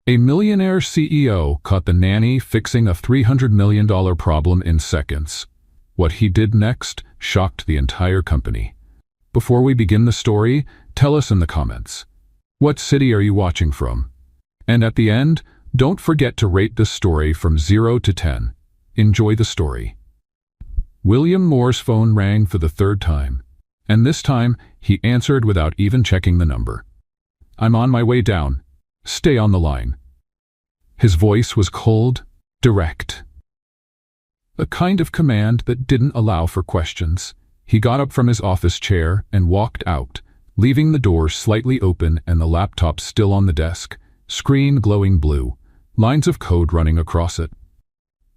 A millionaire CEO caught the nanny fixing a $300 million problem in seconds. What he did next shocked the entire company. Before we begin the story, tell us in the comments. What city are you watching from? And at the end, don't forget to rate this story from 0 to 10. Enjoy the story. William Moore's phone rang for the third time, and this time he answered without even checking the number. "I'm on my way down. Stay on the line." His voice was cold, direct. A kind of command that didn't allow for questions. He got up from his office chair and walked out, leaving the door slightly open and the laptop still on the desk, screen glowing blue, lines of code running across it.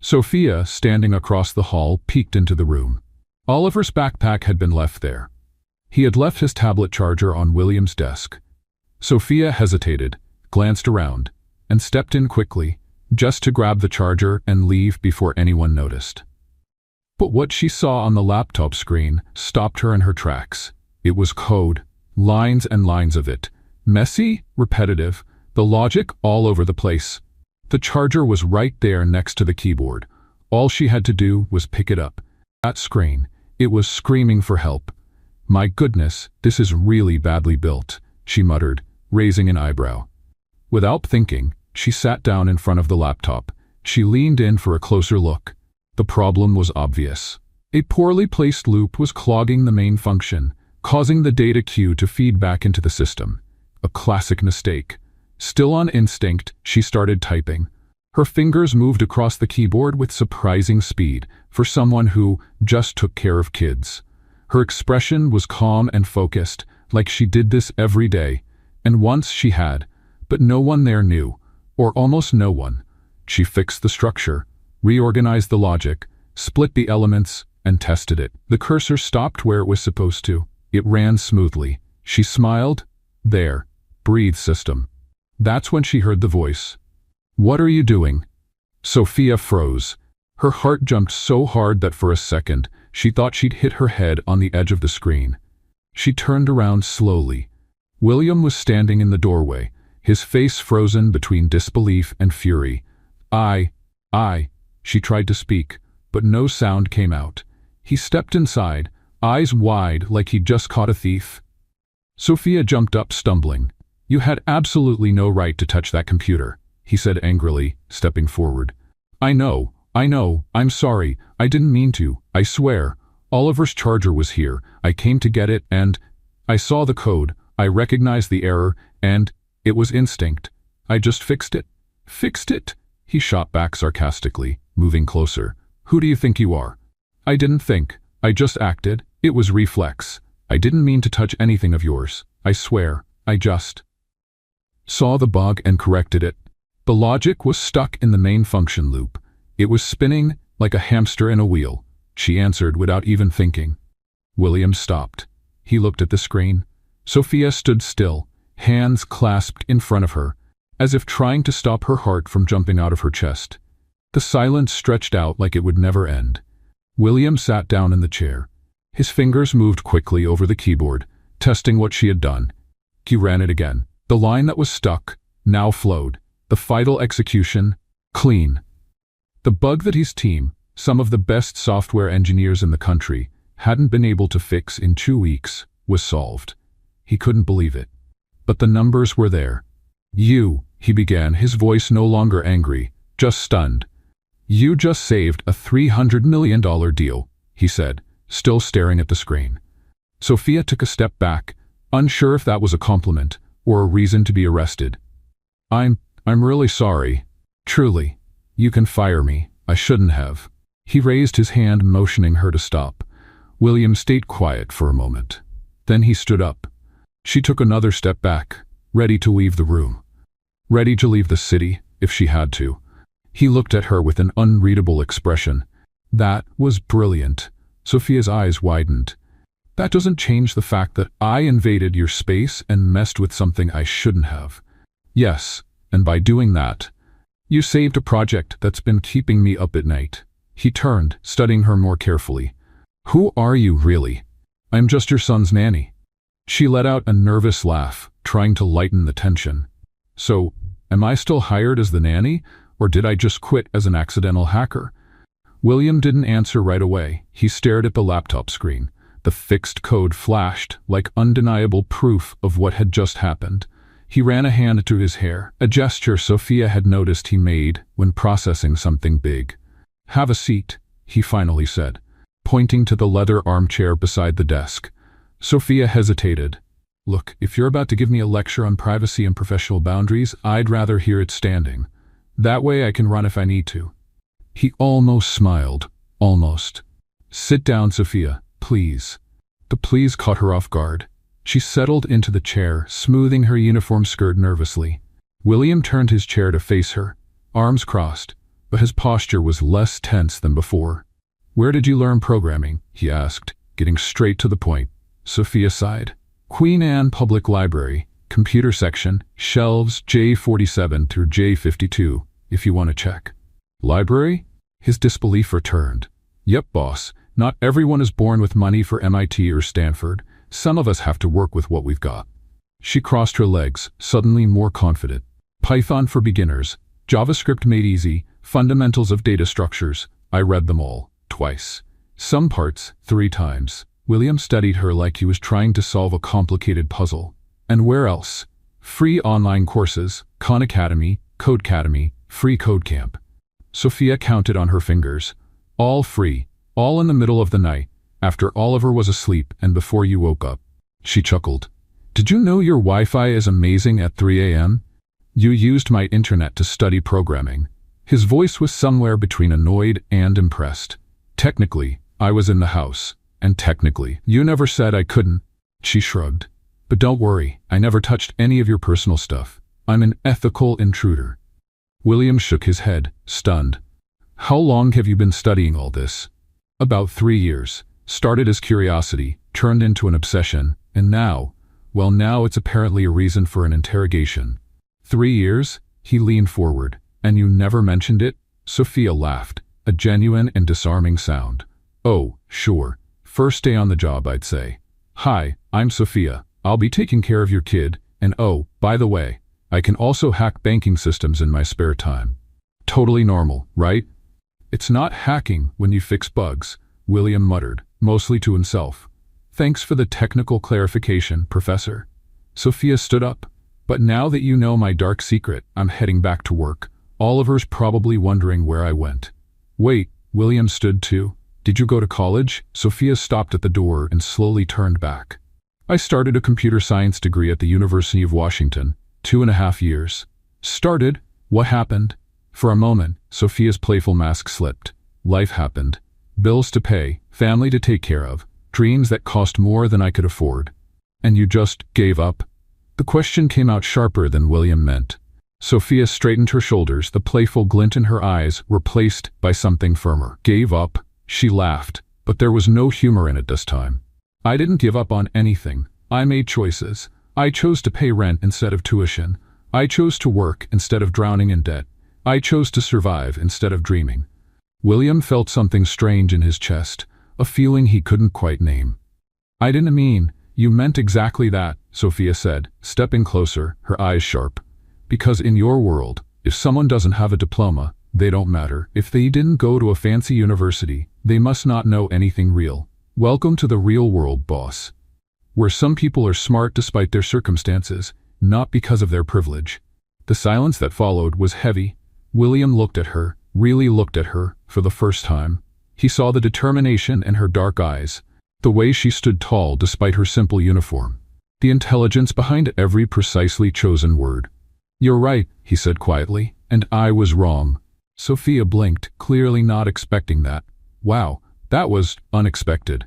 Sophia, standing across the hall, peeked into the room. Oliver's backpack had been left there. He had left his tablet charger on William's desk. Sophia hesitated, glanced around, and stepped in quickly, just to grab the charger and leave before anyone noticed. But what she saw on the laptop screen stopped her in her tracks. It was code, lines and lines of it, messy, repetitive, the logic all over the place. The charger was right there next to the keyboard. All she had to do was pick it up. That screen, it was screaming for help. "My goodness, this is really badly built," she muttered, raising an eyebrow. Without thinking, she sat down in front of the laptop. She leaned in for a closer look. The problem was obvious. A poorly placed loop was clogging the main function, causing the data queue to feed back into the system. A classic mistake. Still on instinct, she started typing. Her fingers moved across the keyboard with surprising speed for someone who just took care of kids. Her expression was calm and focused, like she did this every day, and once she had, but no one there knew, or almost no one. She fixed the structure, reorganized the logic, split the elements, and tested it. The cursor stopped where it was supposed to. It ran smoothly. She smiled. There. Breathe, system. That's when she heard the voice. "What are you doing?" Sophia froze. Her heart jumped so hard that for a second, she thought she'd hit her head on the edge of the screen. She turned around slowly. William was standing in the doorway, his face frozen between disbelief and fury. I, she tried to speak, but no sound came out. He stepped inside, eyes wide like he'd just caught a thief. Sophia jumped up, stumbling. "You had absolutely no right to touch that computer," he said angrily, stepping forward. I know, I'm sorry, I didn't mean to, I swear. Oliver's charger was here, I came to get it and I saw the code, I recognized the error, and it was instinct. I just fixed it." "Fixed it?" He shot back sarcastically, moving closer. "Who do you think you are?" "I didn't think, I just acted. It was reflex. I didn't mean to touch anything of yours. I swear, I just saw the bug and corrected it." The logic was stuck in the main function loop. It was spinning like a hamster in a wheel. She answered without even thinking. William stopped. He looked at the screen. Sophia stood still, hands clasped in front of her, as if trying to stop her heart from jumping out of her chest. The silence stretched out like it would never end. William sat down in the chair. His fingers moved quickly over the keyboard, testing what she had done. He ran it again. The line that was stuck now flowed. The final execution, clean. The bug that his team, some of the best software engineers in the country, hadn't been able to fix in 2 weeks, was solved. He couldn't believe it. But the numbers were there. "You," he began, his voice no longer angry, just stunned. "You just saved a $300 million deal," he said, still staring at the screen. Sophia took a step back, unsure if that was a compliment or a reason to be arrested. I'm really sorry. Truly. You can fire me. I shouldn't have." He raised his hand, motioning her to stop. William stayed quiet for a moment. Then he stood up. She took another step back, ready to leave the room. Ready to leave the city, if she had to. He looked at her with an unreadable expression. "That was brilliant." Sophia's eyes widened. "That doesn't change the fact that I invaded your space and messed with something I shouldn't have." "Yes, and by doing that, you saved a project that's been keeping me up at night." He turned, studying her more carefully. "Who are you, really?" "I'm just your son's nanny." She let out a nervous laugh, trying to lighten the tension. So, Am I still hired as the nanny, or did I just quit as an accidental hacker? William didn't answer right away. He stared at the laptop screen. The fixed code flashed like undeniable proof of what had just happened. He ran a hand through his hair, a gesture Sophia had noticed he made when processing something big. "Have a seat," he finally said, pointing to the leather armchair beside the desk. Sophia hesitated. "Look, if you're about to give me a lecture on privacy and professional boundaries, I'd rather hear it standing. That way I can run if I need to." He almost smiled. Almost. "Sit down, Sophia, please." The please caught her off guard. She settled into the chair, smoothing her uniform skirt nervously. William turned his chair to face her, arms crossed, but his posture was less tense than before. "Where did you learn programming?" he asked, getting straight to the point. Sophia sighed. "Queen Anne Public Library, computer section, shelves J47 through J52, if you want to check." "Library?" His disbelief returned. "Yep, boss. Not everyone is born with money for MIT or Stanford. Some of us have to work with what we've got." She crossed her legs, suddenly more confident. "Python for beginners, JavaScript made easy, fundamentals of data structures. I read them all, twice. Some parts, 3 times. William studied her like he was trying to solve a complicated puzzle. "And where else?" "Free online courses, Khan Academy, Codecademy, Free Code Camp." Sophia counted on her fingers. "All free, all in the middle of the night, after Oliver was asleep and before you woke up." She chuckled. "Did you know your Wi-Fi is amazing at 3 a.m.? You used my internet to study programming." His voice was somewhere between annoyed and impressed. "Technically, I was in the house, and technically, you never said I couldn't." She shrugged. "But don't worry, I never touched any of your personal stuff. I'm an ethical intruder." William shook his head, stunned. "How long have you been studying all this?" "About 3 years. Started as curiosity, turned into an obsession, and now it's apparently a reason for an interrogation." 3 years? He leaned forward. "And you never mentioned it?" Sophia laughed, a genuine and disarming sound. "Oh, sure. First day on the job, I'd say. 'Hi, I'm Sophia. I'll be taking care of your kid, and oh, by the way, I can also hack banking systems in my spare time.' Totally normal, right?" "It's not hacking when you fix bugs," William muttered, mostly to himself. "Thanks for the technical clarification, Professor." Sophia stood up. "But now that you know my dark secret, I'm heading back to work. Oliver's probably wondering where I went." "Wait," William stood too. "Did you go to college?" Sophia stopped at the door and slowly turned back. "I started a computer science degree at the University of Washington, 2.5 years. "Started? What happened?" For a moment, Sophia's playful mask slipped. "Life happened. Bills to pay, family to take care of, dreams that cost more than I could afford." "And you just gave up?" The question came out sharper than William meant. Sophia straightened her shoulders, the playful glint in her eyes replaced by something firmer. "Gave up?" She laughed, but there was no humor in it this time. "I didn't give up on anything. I made choices. I chose to pay rent instead of tuition. I chose to work instead of drowning in debt. I chose to survive instead of dreaming." William felt something strange in his chest, a feeling he couldn't quite name. "I didn't mean, you meant exactly that," Sophia said, stepping closer, her eyes sharp. "Because in your world, if someone doesn't have a diploma, they don't matter. If they didn't go to a fancy university, they must not know anything real. Welcome to the real world, boss. Where some people are smart despite their circumstances, not because of their privilege." The silence that followed was heavy. William looked at her, really looked at her, for the first time. He saw the determination in her dark eyes, the way she stood tall despite her simple uniform, the intelligence behind every precisely chosen word. "You're right," he said quietly, "and I was wrong." Sophia blinked, clearly not expecting that. "Wow, that was unexpected."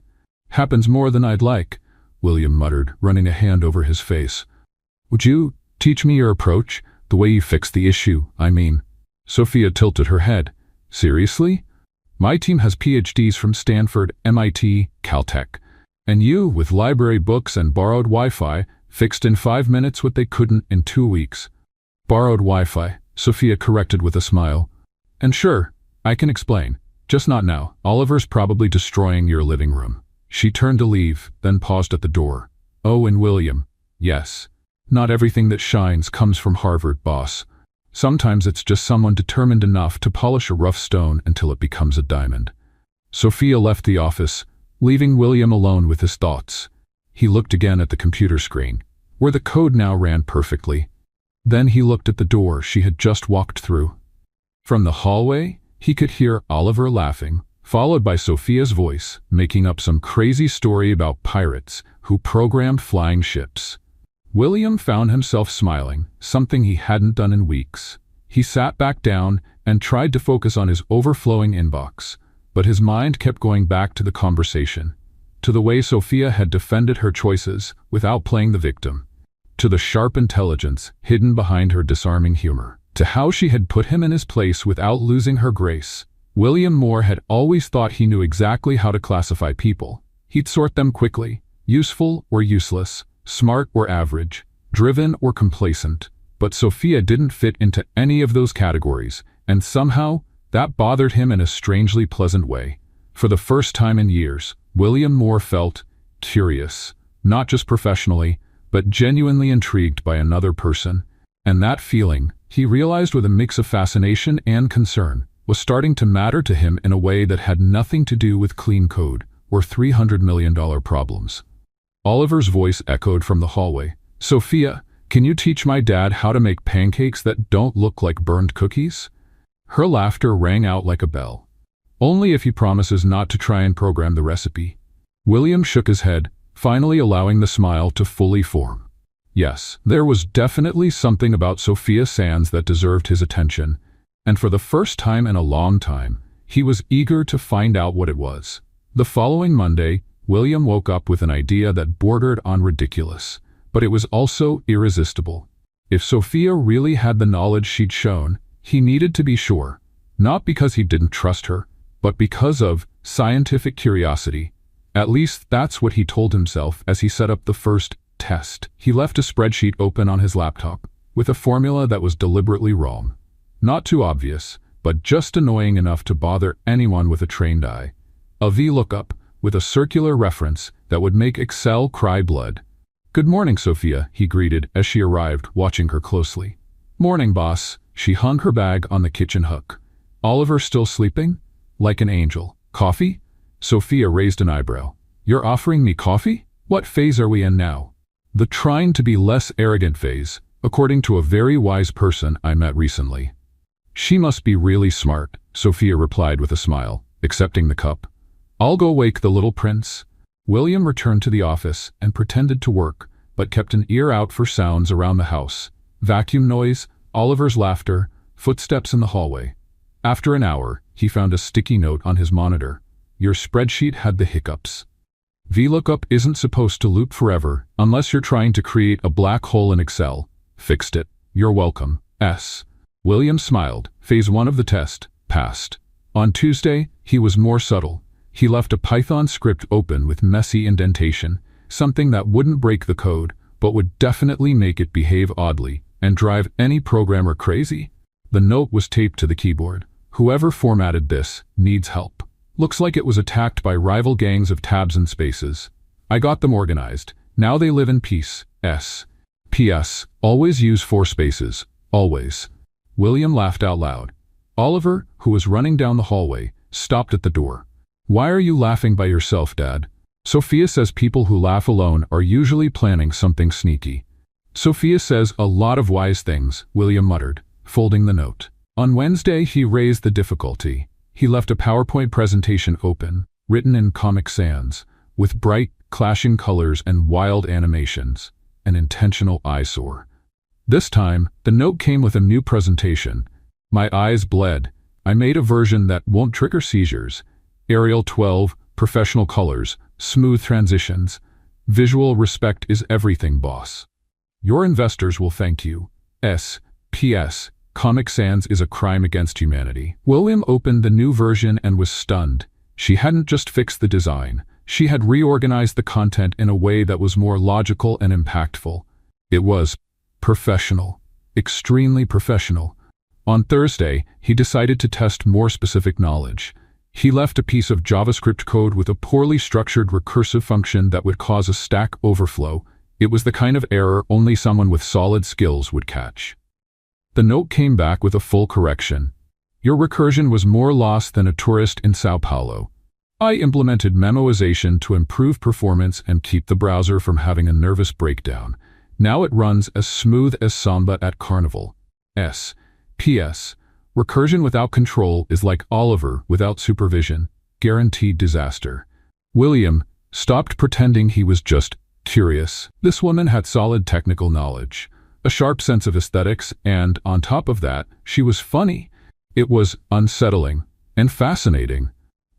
"Happens more than I'd like," William muttered, running a hand over his face. "Would you teach me your approach, the way you fixed the issue, I mean?" Sophia tilted her head. "Seriously? My team has PhDs from Stanford, MIT, Caltech. And you, with library books and borrowed Wi-Fi, fixed in 5 minutes what they couldn't in 2 weeks." "Borrowed Wi-Fi," Sophia corrected with a smile. "And sure, I can explain. Just not now. Oliver's probably destroying your living room." She turned to leave, then paused at the door. "Oh, and William. Yes. Not everything that shines comes from Harvard, boss. Sometimes it's just someone determined enough to polish a rough stone until it becomes a diamond. Sophia left the office, leaving William alone with his thoughts. He looked again at the computer screen, where the code now ran perfectly. Then he looked at the door she had just walked through. From the hallway, he could hear Oliver laughing, followed by Sophia's voice, making up some crazy story about pirates who programmed flying ships. William found himself smiling, something he hadn't done in weeks. He sat back down and tried to focus on his overflowing inbox, but his mind kept going back to the conversation, to the way Sophia had defended her choices without playing the victim, to the sharp intelligence hidden behind her disarming humor, to how she had put him in his place without losing her grace. William Moore had always thought he knew exactly how to classify people. He'd sort them quickly, useful or useless, smart or average, driven or complacent. But Sophia didn't fit into any of those categories, and somehow that bothered him in a strangely pleasant way. For the first time in years, William Moore felt curious, not just professionally, but genuinely intrigued by another person. And that feeling, he realized with a mix of fascination and concern, was starting to matter to him in a way that had nothing to do with clean code or $300 million problems. Oliver's voice echoed from the hallway. "Sophia, can you teach my dad how to make pancakes that don't look like burned cookies?" Her laughter rang out like a bell. "Only if he promises not to try and program the recipe." William shook his head, finally allowing the smile to fully form. Yes, there was definitely something about Sophia Sands that deserved his attention, and for the first time in a long time, he was eager to find out what it was. The following Monday, William woke up with an idea that bordered on ridiculous, but it was also irresistible. If Sophia really had the knowledge she'd shown, he needed to be sure, not because he didn't trust her, but because of scientific curiosity. At least that's what he told himself as he set up the first test. He left a spreadsheet open on his laptop, with a formula that was deliberately wrong. Not too obvious, but just annoying enough to bother anyone with a trained eye. A VLOOKUP, with a circular reference that would make Excel cry blood. "Good morning, Sophia," he greeted as she arrived, watching her closely. "Morning, boss." She hung her bag on the kitchen hook. "Oliver still sleeping?" "Like an angel." "Coffee?" Sophia raised an eyebrow. "You're offering me coffee? What phase are we in now?" "The trying to be less arrogant phase, according to a very wise person I met recently." "She must be really smart," Sophia replied with a smile, accepting the cup. "I'll go wake the little prince." William returned to the office and pretended to work, but kept an ear out for sounds around the house. Vacuum noise, Oliver's laughter, footsteps in the hallway. After an hour, he found a sticky note on his monitor. "Your spreadsheet had the hiccups. VLOOKUP isn't supposed to loop forever unless you're trying to create a black hole in Excel. Fixed it. You're welcome. S." William smiled. Phase 1 of the test passed. On Tuesday, he was more subtle. He left a Python script open with messy indentation, something that wouldn't break the code, but would definitely make it behave oddly and drive any programmer crazy. The note was taped to the keyboard. "Whoever formatted this needs help. Looks like it was attacked by rival gangs of tabs and spaces. I got them organized. Now they live in peace. S. P.S. Always use 4 spaces. Always." William laughed out loud. Oliver, who was running down the hallway, stopped at the door. "Why are you laughing by yourself, Dad?" "Sophia says people who laugh alone are usually planning something sneaky." "Sophia says a lot of wise things," William muttered, folding the note. On Wednesday, he raised the difficulty. He left a PowerPoint presentation open, written in Comic Sans, with bright, clashing colors and wild animations, an intentional eyesore. This time, the note came with a new presentation. "My eyes bled. I made a version that won't trigger seizures. Arial 12, professional colors, smooth transitions. Visual respect is everything, boss. Your investors will thank you. S. P.S. Comic Sans is a crime against humanity." William opened the new version and was stunned. She hadn't just fixed the design. She had reorganized the content in a way that was more logical and impactful. It was professional. Extremely professional. On Thursday, he decided to test more specific knowledge. He left a piece of JavaScript code with a poorly structured recursive function that would cause a stack overflow. It was the kind of error only someone with solid skills would catch. The note came back with a full correction. Your recursion was more lost than a tourist in Sao Paulo. I implemented memoization to improve performance and keep the browser from having a nervous breakdown. Now it runs as smooth as samba at carnival. P.S. Recursion without control is like Oliver without supervision. Guaranteed disaster. William stopped pretending he was just curious. This woman had solid technical knowledge, a sharp sense of aesthetics, and, on top of that, she was funny. It was unsettling and fascinating.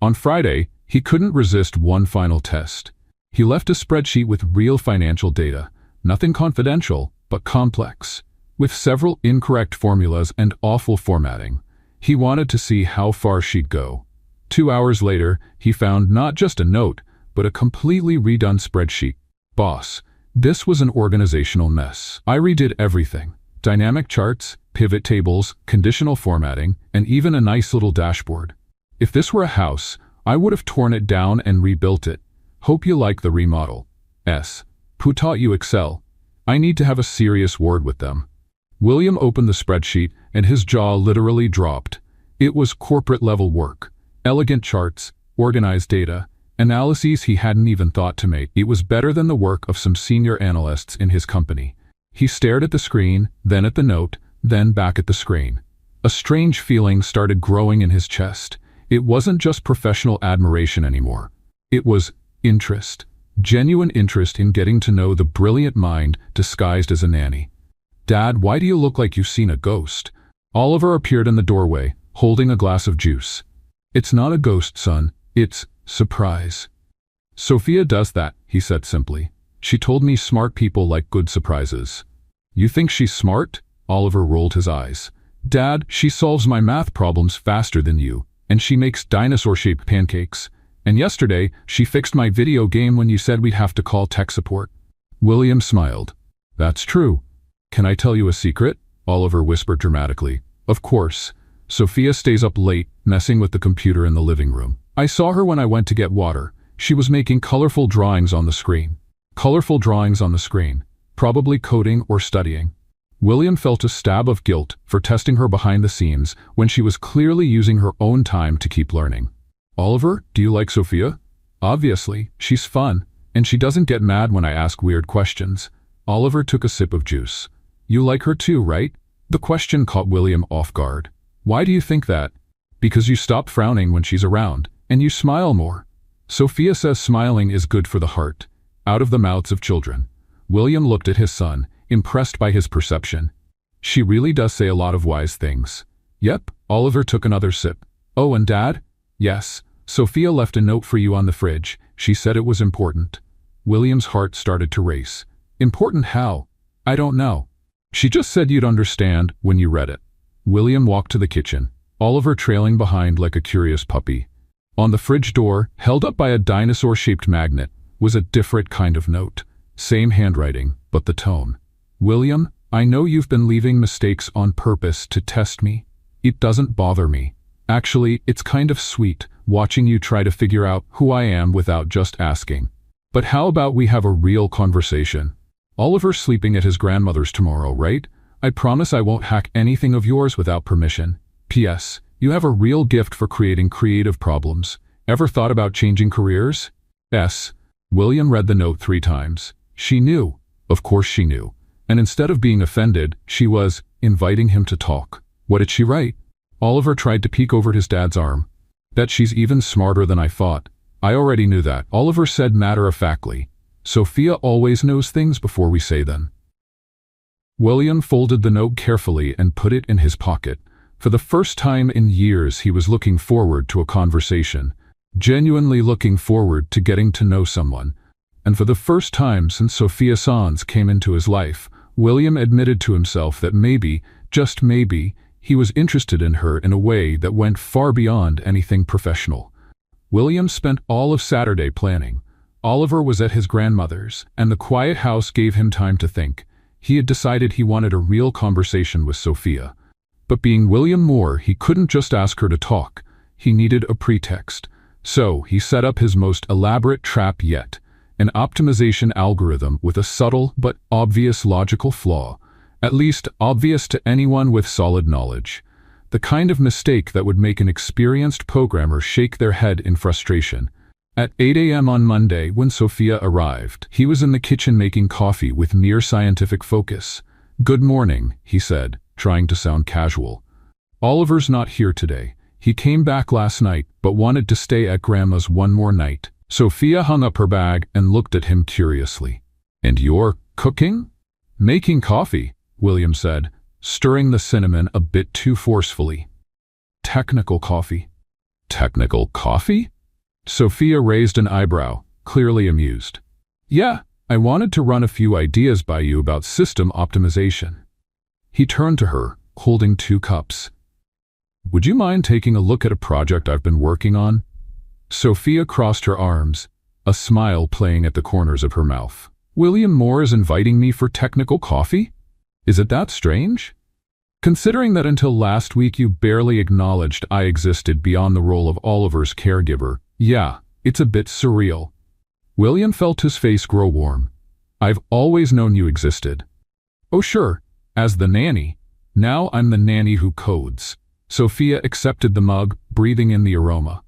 On Friday, he couldn't resist one final test. He left a spreadsheet with real financial data, nothing confidential, but complex, with several incorrect formulas and awful formatting. He wanted to see how far she'd go. 2 hours later, he found not just a note, but a completely redone spreadsheet. Boss, this was an organizational mess. I redid everything. Dynamic charts, pivot tables, conditional formatting, and even a nice little dashboard. If this were a house, I would have torn it down and rebuilt it. Hope you like the remodel. Who taught you Excel? I need to have a serious word with them. William opened the spreadsheet and his jaw literally dropped. It was corporate-level work. Elegant charts, organized data, analyses he hadn't even thought to make. It was better than the work of some senior analysts in his company. He stared at the screen, then at the note, then back at the screen. A strange feeling started growing in his chest. It wasn't just professional admiration anymore. It was interest. Genuine interest in getting to know the brilliant mind disguised as a nanny. Dad, why do you look like you've seen a ghost? Oliver appeared in the doorway, holding a glass of juice. It's not a ghost, son. It's surprise. Sophia does that, he said simply. She told me smart people like good surprises. You think she's smart? Oliver rolled his eyes. Dad, she solves my math problems faster than you, and she makes dinosaur-shaped pancakes. And yesterday, she fixed my video game when you said we'd have to call tech support. William smiled. That's true. Can I tell you a secret? Oliver whispered dramatically. Of course. Sophia stays up late, messing with the computer in the living room. I saw her when I went to get water. She was making colorful drawings on the screen. Colorful drawings on the screen. Probably coding or studying. William felt a stab of guilt for testing her behind the scenes when she was clearly using her own time to keep learning. Oliver, do you like Sophia? Obviously, she's fun, and she doesn't get mad when I ask weird questions. Oliver took a sip of juice. You like her too, right? The question caught William off guard. Why do you think that? Because you stop frowning when she's around, and you smile more. Sophia says smiling is good for the heart. Out of the mouths of children. William looked at his son, impressed by his perception. She really does say a lot of wise things. Yep, Oliver took another sip. Oh, and Dad? Yes, Sophia left a note for you on the fridge. She said it was important. William's heart started to race. Important how? I don't know. She just said you'd understand when you read it. William walked to the kitchen, Oliver trailing behind like a curious puppy. On the fridge door, held up by a dinosaur-shaped magnet, was a different kind of note. Same handwriting, but the tone. William, I know you've been leaving mistakes on purpose to test me. It doesn't bother me. Actually, it's kind of sweet, watching you try to figure out who I am without just asking. But how about we have a real conversation? Oliver's sleeping at his grandmother's tomorrow, right? I promise I won't hack anything of yours without permission. P.S. You have a real gift for creating creative problems. Ever thought about changing careers? S. William read the note 3 times. She knew. Of course she knew. And instead of being offended, she was inviting him to talk. What did she write? Oliver tried to peek over his dad's arm. Bet she's even smarter than I thought. I already knew that, Oliver said matter-of-factly. Sophia always knows things before we say them. William folded the note carefully and put it in his pocket. For the first time in years, he was looking forward to a conversation, genuinely looking forward to getting to know someone. And for the first time since Sophia Sans came into his life, William admitted to himself that maybe, just maybe, he was interested in her in a way that went far beyond anything professional. William spent all of Saturday planning. Oliver was at his grandmother's, and the quiet house gave him time to think. He had decided he wanted a real conversation with Sophia. But being William Moore, he couldn't just ask her to talk. He needed a pretext. So he set up his most elaborate trap yet, an optimization algorithm with a subtle but obvious logical flaw. At least obvious to anyone with solid knowledge. The kind of mistake that would make an experienced programmer shake their head in frustration. At 8 a.m. on Monday, when Sophia arrived, he was in the kitchen making coffee with near scientific focus. "Good morning," he said, trying to sound casual. "Oliver's not here today. He came back last night, but wanted to stay at Grandma's one more night." Sophia hung up her bag and looked at him curiously. "And you're cooking?" "Making coffee," William said, stirring the cinnamon a bit too forcefully. "Technical coffee." "Technical coffee?" Sophia raised an eyebrow, clearly amused. "Yeah, I wanted to run a few ideas by you about system optimization." He turned to her, holding 2 cups. "Would you mind taking a look at a project I've been working on?" Sophia crossed her arms, a smile playing at the corners of her mouth. "William Moore is inviting me for technical coffee? Is it that strange? Considering that until last week you barely acknowledged I existed beyond the role of Oliver's caregiver, yeah, it's a bit surreal." William felt his face grow warm. "I've always known you existed." "Oh sure, as the nanny. Now I'm the nanny who codes." Sophia accepted the mug, breathing in the aroma.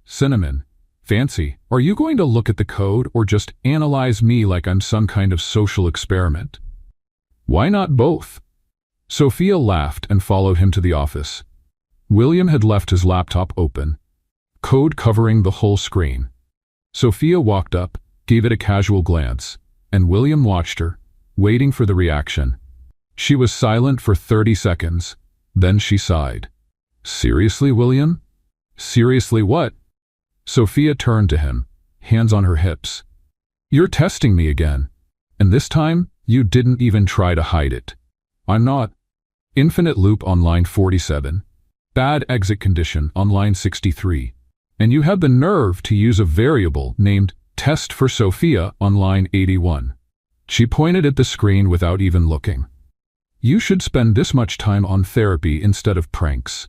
Cinnamon. Fancy. Are you going to look at the code or just analyze me like I'm some kind of social experiment?" "Why not both?" Sophia laughed and followed him to the office. William had left his laptop open, code covering the whole screen. Sophia walked up, gave it a casual glance, and William watched her, waiting for the reaction. She was silent for 30 seconds. Then she sighed. "Seriously, William? Seriously what?" Sophia turned to him, hands on her hips. "You're testing me again. And this time, you didn't even try to hide it." "I'm not." Infinite loop on line 47. Bad exit condition on line 63. And you had the nerve to use a variable named test for Sophia on line 81. She pointed at the screen without even looking. "You should spend this much time on therapy instead of pranks."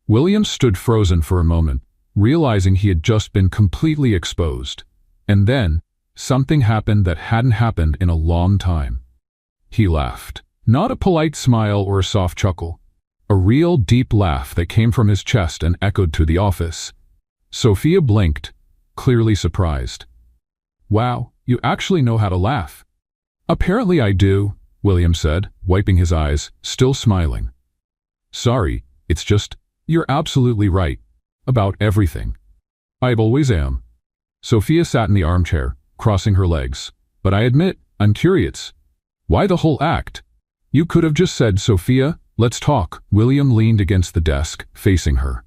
William stood frozen for a moment, realizing he had just been completely exposed. And then, something happened that hadn't happened in a long time. He laughed. Not a polite smile or a soft chuckle. A real deep laugh that came from his chest and echoed through the office. Sophia blinked, clearly surprised. "Wow, you actually know how to laugh." "Apparently I do," William said, wiping his eyes, still smiling. "Sorry, it's just, you're absolutely right. About everything. I always am." Sophia sat in the armchair, crossing her legs. "But I admit, I'm curious. Why the whole act? You could have just said, 'Sophia, let's talk.'" William leaned against the desk, facing her.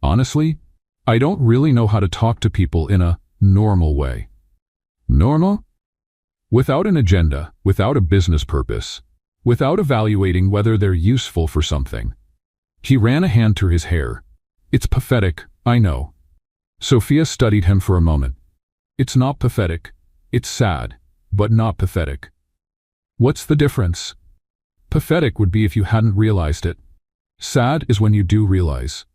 "Honestly, I don't really know how to talk to people in a normal way." "Normal?" "Without an agenda, without a business purpose, without evaluating whether they're useful for something." He ran a hand through his hair. "It's pathetic, I know." Sophia studied him for a moment. "It's not pathetic. It's sad, but not pathetic." "What's the difference?" "Pathetic would be if you hadn't realized it. Sad is when you do realize.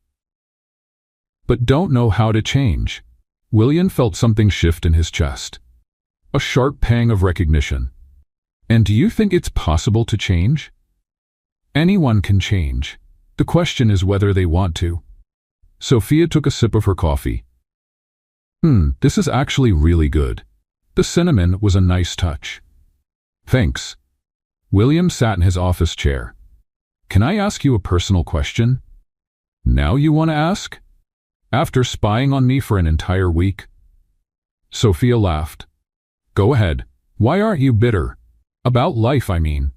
But don't know how to change." William felt something shift in his chest. A sharp pang of recognition. "And do you think it's possible to change?" "Anyone can change. The question is whether they want to." Sophia took a sip of her coffee. This is actually really good." The cinnamon was a nice touch. "Thanks." William sat in his office chair. "Can I ask you a personal question?" "Now you want to ask? After spying on me for an entire week?" Sophia laughed. "Go ahead. Why aren't you bitter? About life, I mean.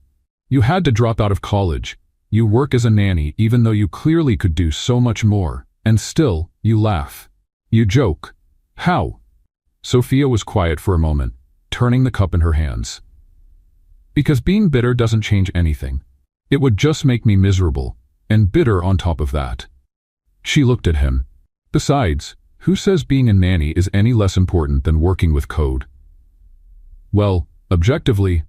You had to drop out of college. You work as a nanny even though you clearly could do so much more. And still, you laugh. You joke. How?" Sophia was quiet for a moment, turning the cup in her hands. "Because being bitter doesn't change anything. It would just make me miserable, and bitter on top of that." She looked at him. "Besides, who says being a nanny is any less important than working with code?" "Well, objectively."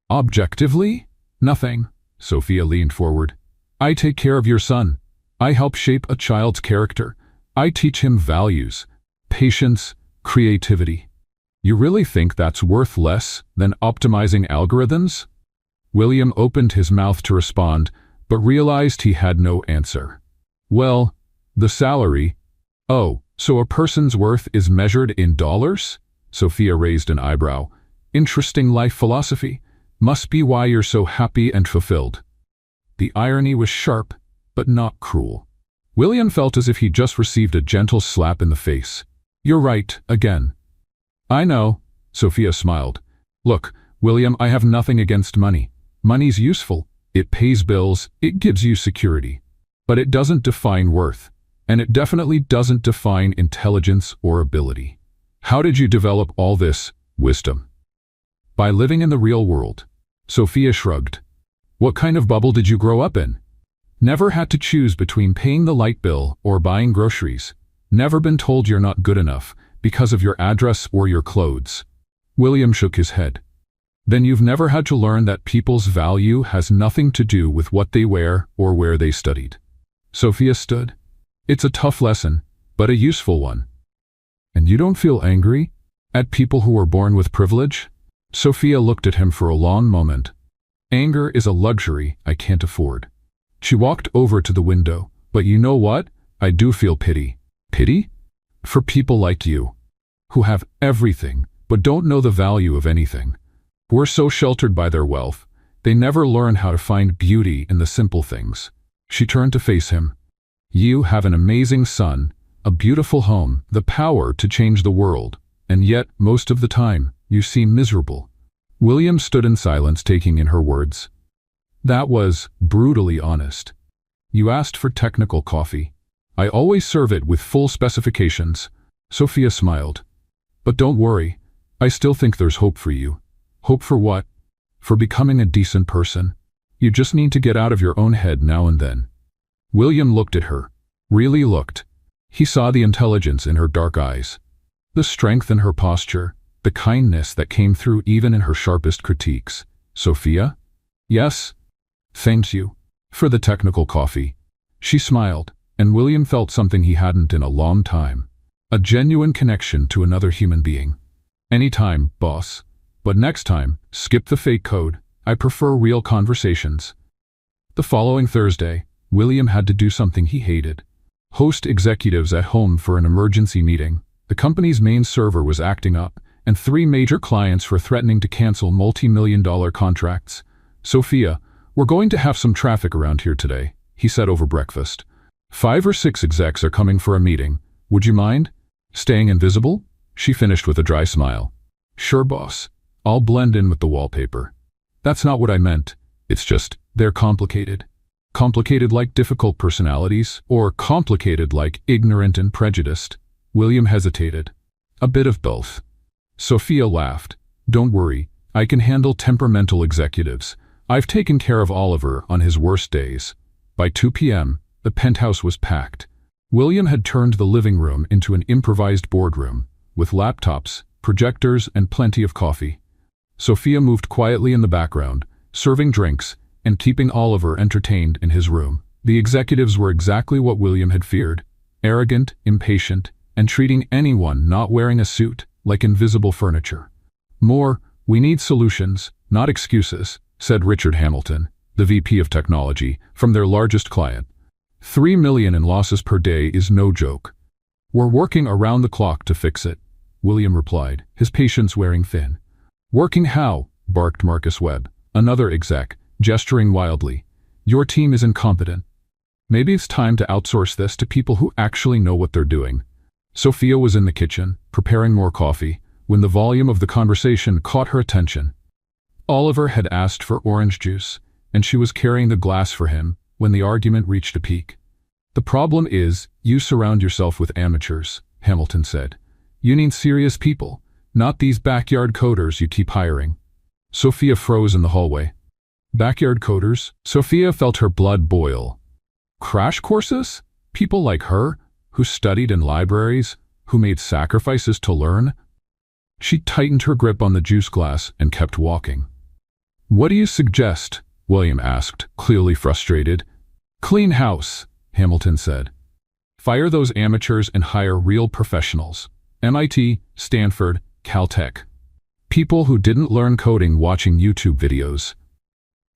"Objectively? Nothing." Sophia leaned forward. "I take care of your son. I help shape a child's character. I teach him values, patience, creativity. You really think that's worth less than optimizing algorithms?" William opened his mouth to respond, but realized he had no answer. Well, the salary. Oh, so a person's worth is measured in dollars? Sophia raised an eyebrow. Interesting life philosophy. Must be why you're so happy and fulfilled. The irony was sharp, but not cruel. William felt as if he just received a gentle slap in the face. You're right, again. I know, Sophia smiled. Look, William, I have nothing against money. Money's useful. It pays bills, it gives you security. But it doesn't define worth, and it definitely doesn't define intelligence or ability. How did you develop all this wisdom? By living in the real world. Sophia shrugged. What kind of bubble did you grow up in? Never had to choose between paying the light bill or buying groceries. Never been told you're not good enough because of your address or your clothes. William shook his head. Then you've never had to learn that people's value has nothing to do with what they wear or where they studied. Sophia stood. It's a tough lesson, but a useful one. And you don't feel angry at people who were born with privilege? Sophia looked at him for a long moment. Anger is a luxury I can't afford. She walked over to the window. But you know what? I do feel pity. Pity? For people like you, who have everything, but don't know the value of anything. We're so sheltered by their wealth, they never learn how to find beauty in the simple things. She turned to face him. You have an amazing son, a beautiful home, the power to change the world, and yet, most of the time, you seem miserable. William stood in silence, taking in her words. That was brutally honest. You asked for technical coffee. I always serve it with full specifications. Sophia smiled. But don't worry, I still think there's hope for you. Hope for what? For becoming a decent person. You just need to get out of your own head now and then. William looked at her. Really looked. He saw the intelligence in her dark eyes, the strength in her posture, the kindness that came through even in her sharpest critiques. Sophia? Yes? Thank you for the technical coffee. She smiled, and William felt something he hadn't in a long time. A genuine connection to another human being. Anytime, boss. But next time, skip the fake code. I prefer real conversations. The following Thursday, William had to do something he hated. Host executives at home for an emergency meeting. The company's main server was acting up, and 3 major clients were threatening to cancel multi-million-dollar contracts. Sophia, we're going to have some traffic around here today, he said over breakfast. 5 or 6 execs are coming for a meeting. Would you mind staying invisible? She finished with a dry smile. Sure, boss. I'll blend in with the wallpaper. That's not what I meant. It's just, they're complicated. Complicated like difficult personalities, or complicated like ignorant and prejudiced? William hesitated. A bit of both. Sophia laughed. Don't worry, I can handle temperamental executives. I've taken care of Oliver on his worst days. By 2 p.m., the penthouse was packed. William had turned the living room into an improvised boardroom, with laptops, projectors, and plenty of coffee. Sophia moved quietly in the background, serving drinks and keeping Oliver entertained in his room. The executives were exactly what William had feared: arrogant, impatient, and treating anyone not wearing a suit like invisible furniture. More, we need solutions, not excuses, said Richard Hamilton, the VP of Technology, from their largest client. $3 million in losses per day is no joke. We're working around the clock to fix it, William replied, his patience wearing thin. Working how? Barked Marcus Webb, another exec, gesturing wildly. Your team is incompetent. Maybe it's time to outsource this to people who actually know what they're doing. Sophia was in the kitchen, preparing more coffee, when the volume of the conversation caught her attention. Oliver had asked for orange juice, and she was carrying the glass for him when the argument reached a peak. The problem is, you surround yourself with amateurs, Hamilton said. You need serious people, not these backyard coders you keep hiring. Sophia froze in the hallway. Backyard coders? Sophia felt her blood boil. Crash courses? People like her, who studied in libraries, who made sacrifices to learn? She tightened her grip on the juice glass and kept walking. What do you suggest? William asked, clearly frustrated. Clean house, Hamilton said. Fire those amateurs and hire real professionals. MIT, Stanford, Caltech. People who didn't learn coding watching YouTube videos.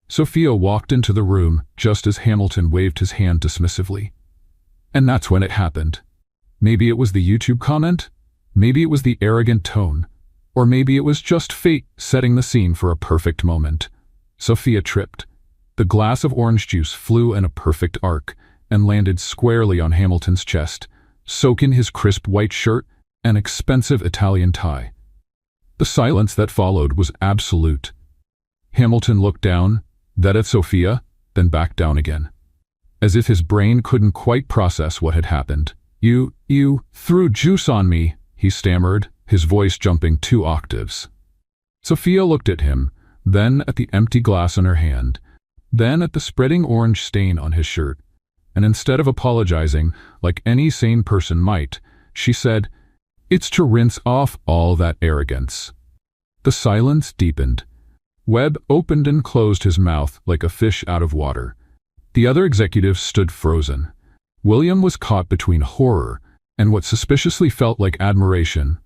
Sophia walked into the room just as Hamilton waved his hand dismissively. And that's when it happened. Maybe it was the YouTube comment, maybe it was the arrogant tone, or maybe it was just fate setting the scene for a perfect moment. Sophia tripped. The glass of orange juice flew in a perfect arc and landed squarely on Hamilton's chest, soaking his crisp white shirt and expensive Italian tie. The silence that followed was absolute. Hamilton looked down, then at Sophia, then back down again, as if his brain couldn't quite process what had happened. You threw juice on me," he stammered, his voice jumping 2 octaves. Sophia looked at him, then at the empty glass in her hand, then at the spreading orange stain on his shirt, and instead of apologizing like any sane person might, she said, "It's to rinse off all that arrogance." The silence deepened. Webb opened and closed his mouth like a fish out of water. The other executives stood frozen. William was caught between horror and what suspiciously felt like admiration.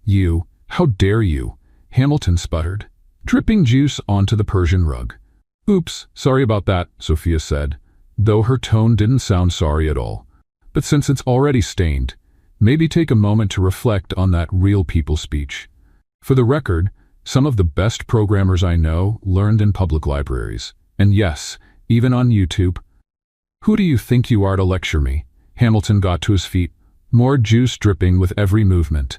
"You, how dare you?" Hamilton sputtered, dripping juice onto the Persian rug. "Oops, sorry about that," Sophia said, though her tone didn't sound sorry at all. "But since it's already stained, maybe take a moment to reflect on that real people speech. For the record, some of the best programmers I know learned in public libraries, and yes, even on YouTube." "Who do you think you are to lecture me?" Hamilton got to his feet, more juice dripping with every movement.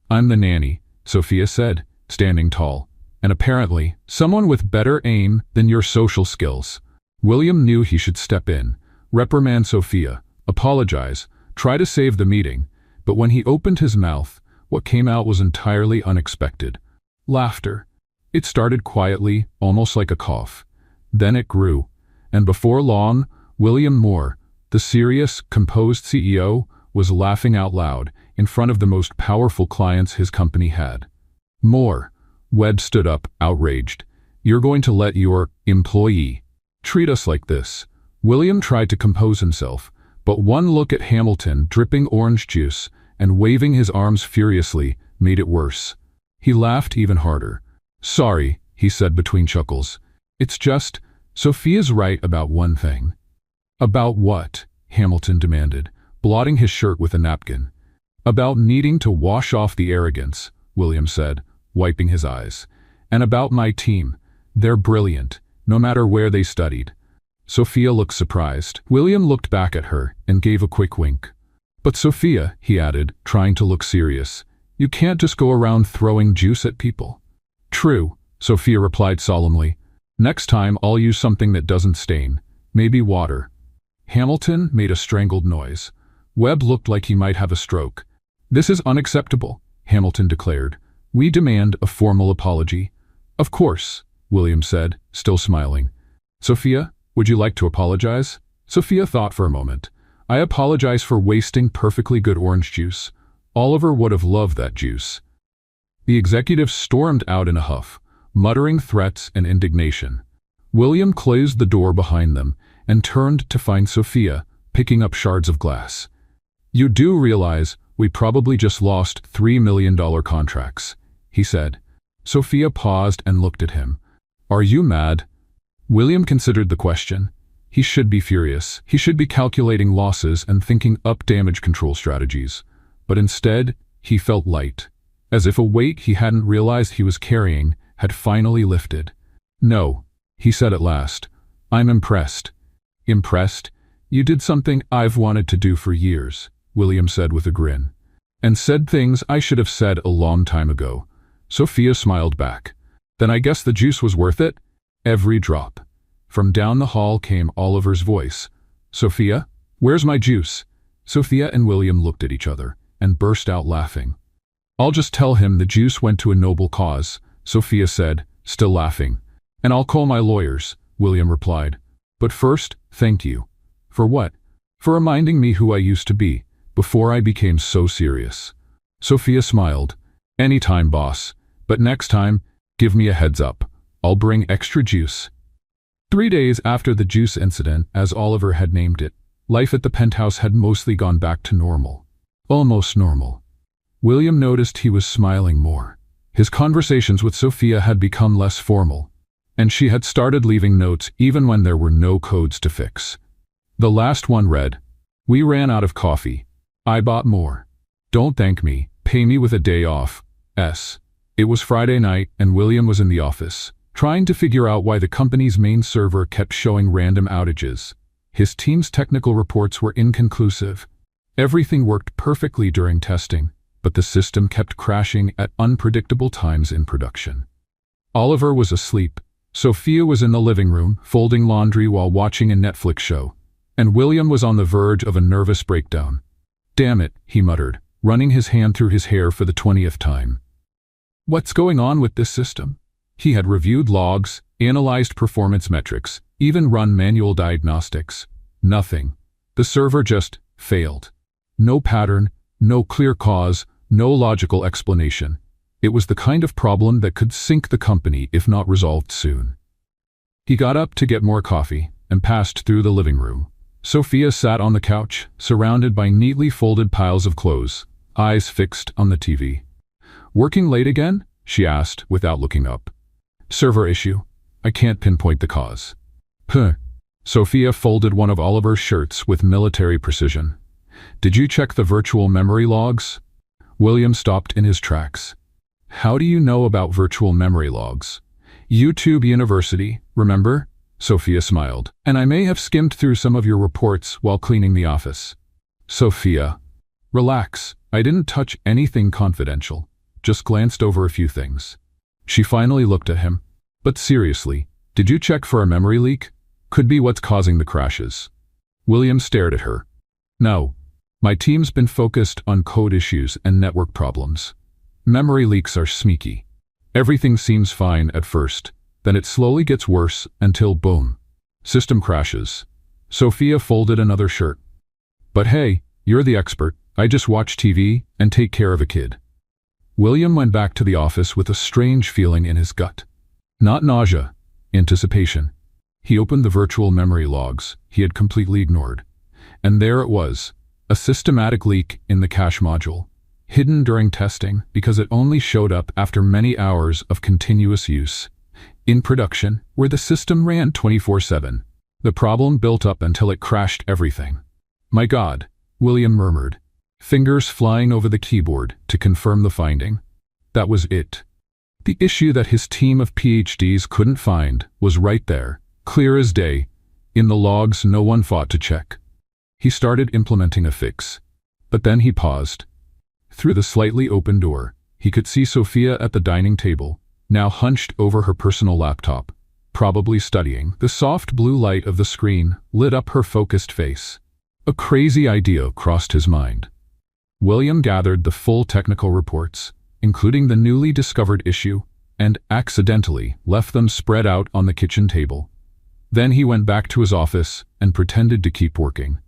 "I'm the nanny," Sophia said, standing tall, "and apparently someone with better aim than your social skills." William knew he should step in, reprimand Sophia, apologize, try to save the meeting, but when he opened his mouth, what came out was entirely unexpected. Laughter. It started quietly, almost like a cough. Then it grew, and before long, William Moore, the serious, composed CEO, was laughing out loud in front of the most powerful clients his company had. "Moore," Webb stood up, outraged. "You're going to let your employee treat us like this?" William tried to compose himself, but one look at Hamilton dripping orange juice and waving his arms furiously made it worse. He laughed even harder. "Sorry," he said between chuckles. "It's just, Sophia's right about one thing." "About what?" Hamilton demanded, blotting his shirt with a napkin. "About needing to wash off the arrogance," William said, wiping his eyes. "And about my team. They're brilliant, no matter where they studied." Sophia looked surprised. William looked back at her and gave a quick wink. "But Sophia," he added, trying to look serious, "you can't just go around throwing juice at people." "True," Sophia replied solemnly. "Next time I'll use something that doesn't stain, maybe water." Hamilton made a strangled noise. Webb looked like he might have a stroke. "This is unacceptable," Hamilton declared. "We demand a formal apology." "Of course," William said, still smiling. "Sophia, would you like to apologize?" Sophia thought for a moment. "I apologize for wasting perfectly good orange juice. Oliver would have loved that juice." The executive stormed out in a huff, muttering threats and indignation. William closed the door behind them and turned to find Sophia, picking up shards of glass. "You do realize we probably just lost $3 million contracts," he said. Sophia paused and looked at him. "Are you mad?" William considered the question. He should be furious. He should be calculating losses and thinking up damage control strategies. But instead, he felt light, as if a weight he hadn't realized he was carrying had finally lifted. "No," he said at last. "I'm impressed." "Impressed? You did something I've wanted to do for years," William said with a grin. "And said things I should have said a long time ago." Sophia smiled back. "Then I guess the juice was worth it?" "Every drop." From down the hall came Oliver's voice. "Sophia, where's my juice?" Sophia and William looked at each other and burst out laughing. "I'll just tell him the juice went to a noble cause," Sophia said, still laughing. "And I'll call my lawyers," William replied. "But first, thank you." "For what?" "For reminding me who I used to be, before I became so serious." Sophia smiled. "Anytime, boss. But next time, give me a heads up. I'll bring extra juice." 3 days after the juice incident, as Oliver had named it, life at the penthouse had mostly gone back to normal. Almost normal. William noticed he was smiling more. His conversations with Sophia had become less formal. and she had started leaving notes even when there were no codes to fix. The last one read, "We ran out of coffee. I bought more. Don't thank me, pay me with a day off. S." It was Friday night and William was in the office, trying to figure out why the company's main server kept showing random outages. His team's technical reports were inconclusive. Everything worked perfectly during testing, but the system kept crashing at unpredictable times in production. Oliver was asleep. Sophia was in the living room, folding laundry while watching a Netflix show, and William was on the verge of a nervous breakdown. "Damn it," he muttered, running his hand through his hair for the 20th time. What's going on with this system? He had reviewed logs, analyzed performance metrics, even run manual diagnostics. Nothing. The server just failed. No pattern, no clear cause, no logical explanation. It was the kind of problem that could sink the company if not resolved soon. He got up to get more coffee and passed through the living room. Sophia sat on the couch, surrounded by neatly folded piles of clothes, eyes fixed on the TV. "Working late again?" she asked without looking up. "Server issue. I can't pinpoint the cause." "Huh." Sophia folded one of Oliver's shirts with military precision. "Did you check the virtual memory logs?" William stopped in his tracks. "How do you know about virtual memory logs?" "YouTube University, remember?" Sophia smiled. "And I may have skimmed through some of your reports while cleaning the office." "Sophia, relax. I didn't touch anything confidential. Just glanced over a few things." She finally looked at him. "But seriously, did you check for a memory leak? Could be what's causing the crashes." William stared at her. "No. My team's been focused on code issues and network problems. Memory leaks are sneaky. Everything seems fine at first, then it slowly gets worse until boom. System crashes." Sophia folded another shirt. "But hey, you're the expert. I just watch TV and take care of a kid." William went back to the office with a strange feeling in his gut. Not nausea, anticipation. He opened the virtual memory logs he had completely ignored. And there it was, a systematic leak in the cache module, hidden during testing because it only showed up after many hours of continuous use. In production, where the system ran 24/7, the problem built up until it crashed everything. "My God," William murmured, fingers flying over the keyboard to confirm the finding. That was it. The issue that his team of PhDs couldn't find was right there, clear as day, in the logs no one fought to check. He started implementing a fix. But then he paused. Through the slightly open door, he could see Sophia at the dining table, now hunched over her personal laptop, probably studying. The soft blue light of the screen lit up her focused face. A crazy idea crossed his mind. William gathered the full technical reports, including the newly discovered issue, and accidentally left them spread out on the kitchen table. Then he went back to his office and pretended to keep working.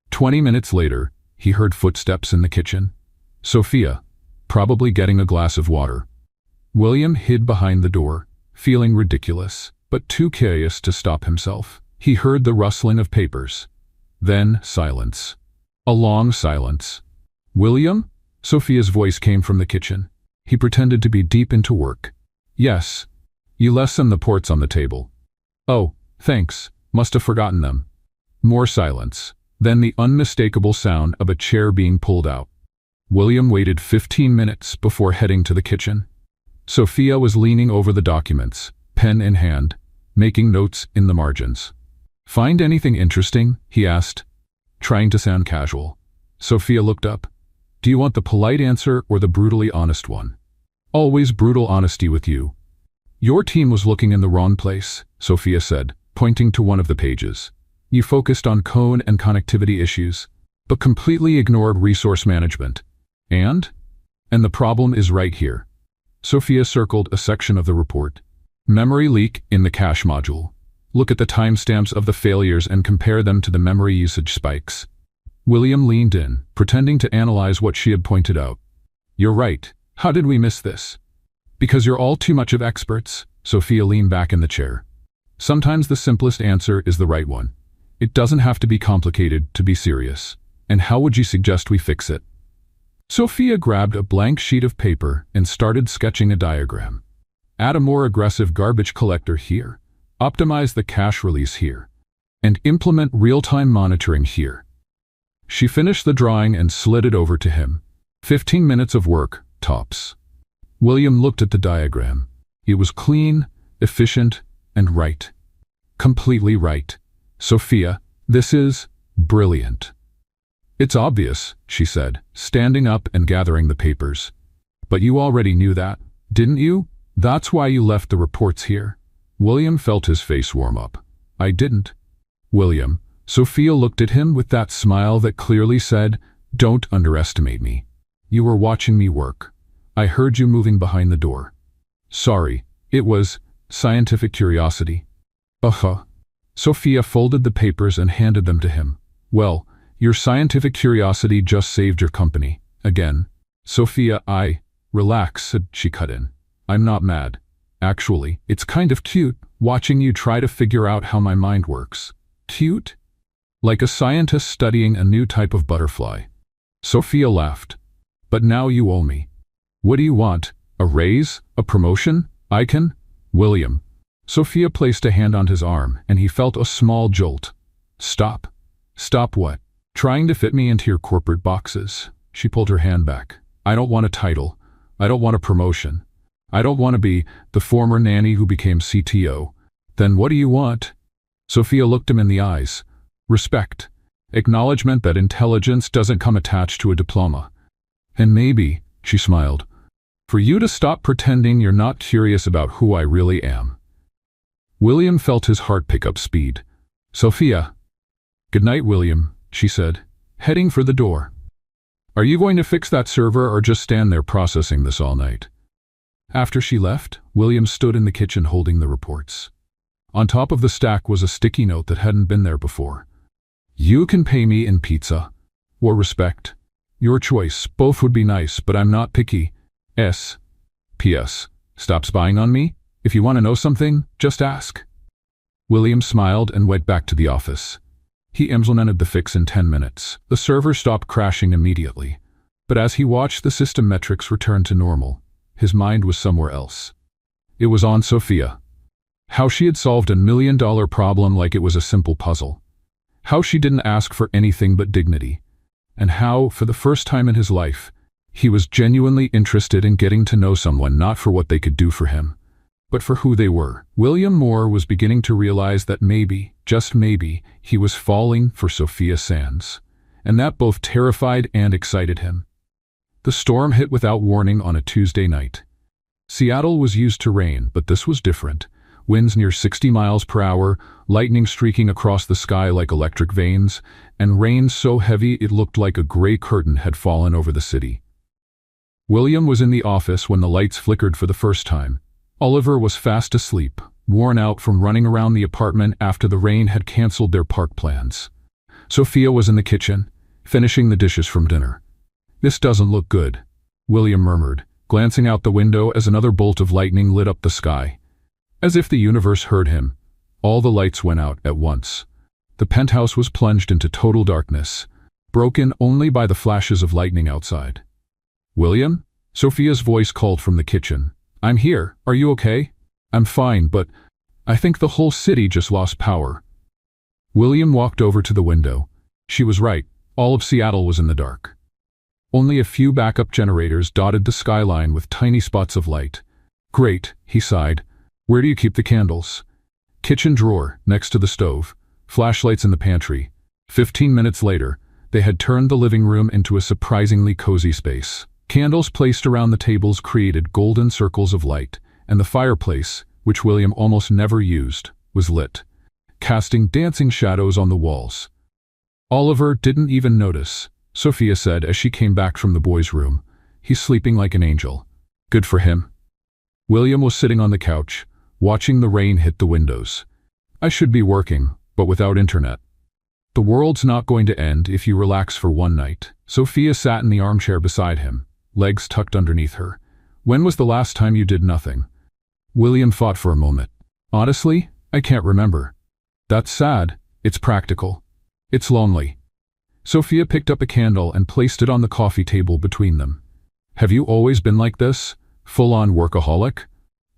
20 minutes later, he heard footsteps in the kitchen. Sophia, probably getting a glass of water. William hid behind the door, feeling ridiculous, but too curious to stop himself. He heard the rustling of papers. Then silence. A long silence. "William?" Sophia's voice came from the kitchen. He pretended to be deep into work. "Yes. You left some reports on the table." "Oh, thanks. Must have forgotten them." More silence. Then the unmistakable sound of a chair being pulled out. William waited 15 minutes before heading to the kitchen. Sophia was leaning over the documents, pen in hand, making notes in the margins. "Find anything interesting?" he asked, trying to sound casual. Sophia looked up. "Do you want the polite answer or the brutally honest one?" "Always brutal honesty with you." "Your team was looking in the wrong place," Sophia said, pointing to one of the pages. "You focused on code and connectivity issues, but completely ignored resource management. And the problem is right here." Sophia circled a section of the report. "Memory leak in the cache module. Look at the timestamps of the failures and compare them to the memory usage spikes." William leaned in, pretending to analyze what she had pointed out. "You're right. How did we miss this?" "Because you're all too much of experts." Sophia leaned back in the chair. "Sometimes the simplest answer is the right one. It doesn't have to be complicated to be serious. And how would you suggest we fix it?" Sophia grabbed a blank sheet of paper and started sketching a diagram. Add a more aggressive garbage collector here. Optimize the cash release here. And implement real-time monitoring here. She finished the drawing and slid it over to him. 15 minutes of work, tops. William looked at the diagram. It was clean, efficient, and right. Completely right. Sophia, this is brilliant. It's obvious, she said, standing up and gathering the papers. But you already knew that, didn't you? That's why you left the reports here. William felt his face warm up. I didn't. William, Sophia looked at him with that smile that clearly said, don't underestimate me. You were watching me work. I heard you moving behind the door. Sorry, it was scientific curiosity. Sophia folded the papers and handed them to him. Well, your scientific curiosity just saved your company. Again. Sophia, relax, she cut in. I'm not mad. Actually, it's kind of cute, watching you try to figure out how my mind works. Cute? Like a scientist studying a new type of butterfly. Sophia laughed. But now you owe me. What do you want? A raise? A promotion? I can? William. Sophia placed a hand on his arm, and he felt a small jolt. Stop. Stop what? Trying to fit me into your corporate boxes. She pulled her hand back. I don't want a title. I don't want a promotion. I don't want to be the former nanny who became CTO. Then what do you want? Sophia looked him in the eyes. Respect. Acknowledgement that intelligence doesn't come attached to a diploma. And maybe, she smiled, for you to stop pretending you're not curious about who I really am. William felt his heart pick up speed. Sophia. Good night, William, she said, heading for the door. Are you going to fix that server or just stand there processing this all night? After she left, William stood in the kitchen holding the reports. On top of the stack was a sticky note that hadn't been there before. You can pay me in pizza. Or respect. Your choice. Both would be nice, but I'm not picky. P.S. Stop spying on me. If you want to know something, just ask. William smiled and went back to the office. He implemented the fix in 10 minutes. The server stopped crashing immediately. But as he watched the system metrics return to normal, his mind was somewhere else. It was on Sophia. How she had solved a $1 million problem like it was a simple puzzle. How she didn't ask for anything but dignity. And how, for the first time in his life, he was genuinely interested in getting to know someone not for what they could do for him, but for who they were. William Moore was beginning to realize that maybe, just maybe, he was falling for Sophia Sands, and that both terrified and excited him. The storm hit without warning on a Tuesday night. Seattle was used to rain, but this was different. Winds near 60 miles per hour, lightning streaking across the sky like electric veins, and rain so heavy it looked like a gray curtain had fallen over the city. William was in the office when the lights flickered for the first time. Oliver was fast asleep, worn out from running around the apartment after the rain had canceled their park plans. Sophia was in the kitchen, finishing the dishes from dinner. This doesn't look good, William murmured, glancing out the window as another bolt of lightning lit up the sky. As if the universe heard him, all the lights went out at once. The penthouse was plunged into total darkness, broken only by the flashes of lightning outside. William? Sophia's voice called from the kitchen. I'm here. Are you okay? I'm fine, but I think the whole city just lost power. William walked over to the window. She was right. All of Seattle was in the dark. Only a few backup generators dotted the skyline with tiny spots of light. Great, he sighed. Where do you keep the candles? Kitchen drawer, next to the stove. Flashlights in the pantry. 15 minutes later, they had turned the living room into a surprisingly cozy space. Candles placed around the tables created golden circles of light, and the fireplace, which William almost never used, was lit, casting dancing shadows on the walls. Oliver didn't even notice, Sophia said as she came back from the boys' room. He's sleeping like an angel. Good for him. William was sitting on the couch, watching the rain hit the windows. I should be working, but without internet. The world's not going to end if you relax for one night. Sophia sat in the armchair beside him, legs tucked underneath her. When was the last time you did nothing? William thought for a moment. Honestly, I can't remember. That's sad. It's practical. It's lonely. Sophia picked up a candle and placed it on the coffee table between them. Have you always been like this? Full-on workaholic?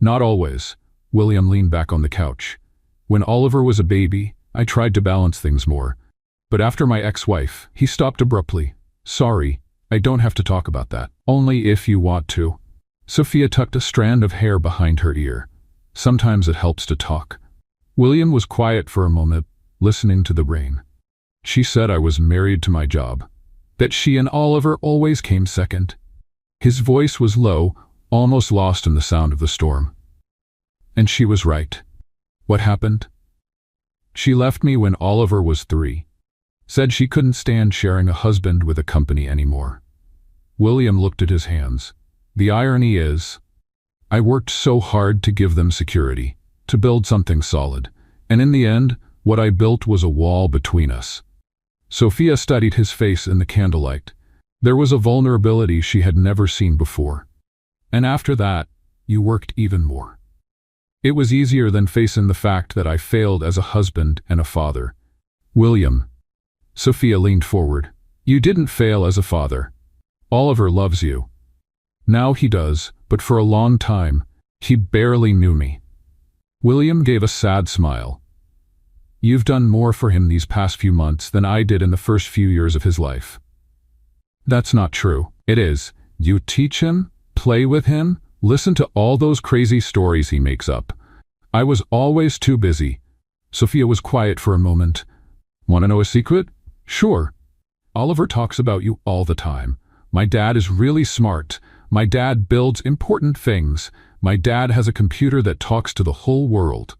Not always. William leaned back on the couch. When Oliver was a baby, I tried to balance things more. But after my ex-wife, he stopped abruptly. Sorry, I don't have to talk about that. Only if you want to. Sophia tucked a strand of hair behind her ear. Sometimes it helps to talk. William was quiet for a moment, listening to the rain. She said I was married to my job. That she and Oliver always came second. His voice was low, almost lost in the sound of the storm. And she was right. What happened? She left me when Oliver was 3. Said she couldn't stand sharing a husband with a company anymore. William looked at his hands. The irony is, I worked so hard to give them security, to build something solid, and in the end, what I built was a wall between us. Sophia studied his face in the candlelight. There was a vulnerability she had never seen before. And after that, you worked even more. It was easier than facing the fact that I failed as a husband and a father. William. Sophia leaned forward. You didn't fail as a father. Oliver loves you. Now he does, but for a long time, he barely knew me. William gave a sad smile. You've done more for him these past few months than I did in the first few years of his life. That's not true. It is. You teach him, play with him, listen to all those crazy stories he makes up. I was always too busy. Sophia was quiet for a moment. Want to know a secret? Sure. Oliver talks about you all the time. My dad is really smart. My dad builds important things. My dad has a computer that talks to the whole world.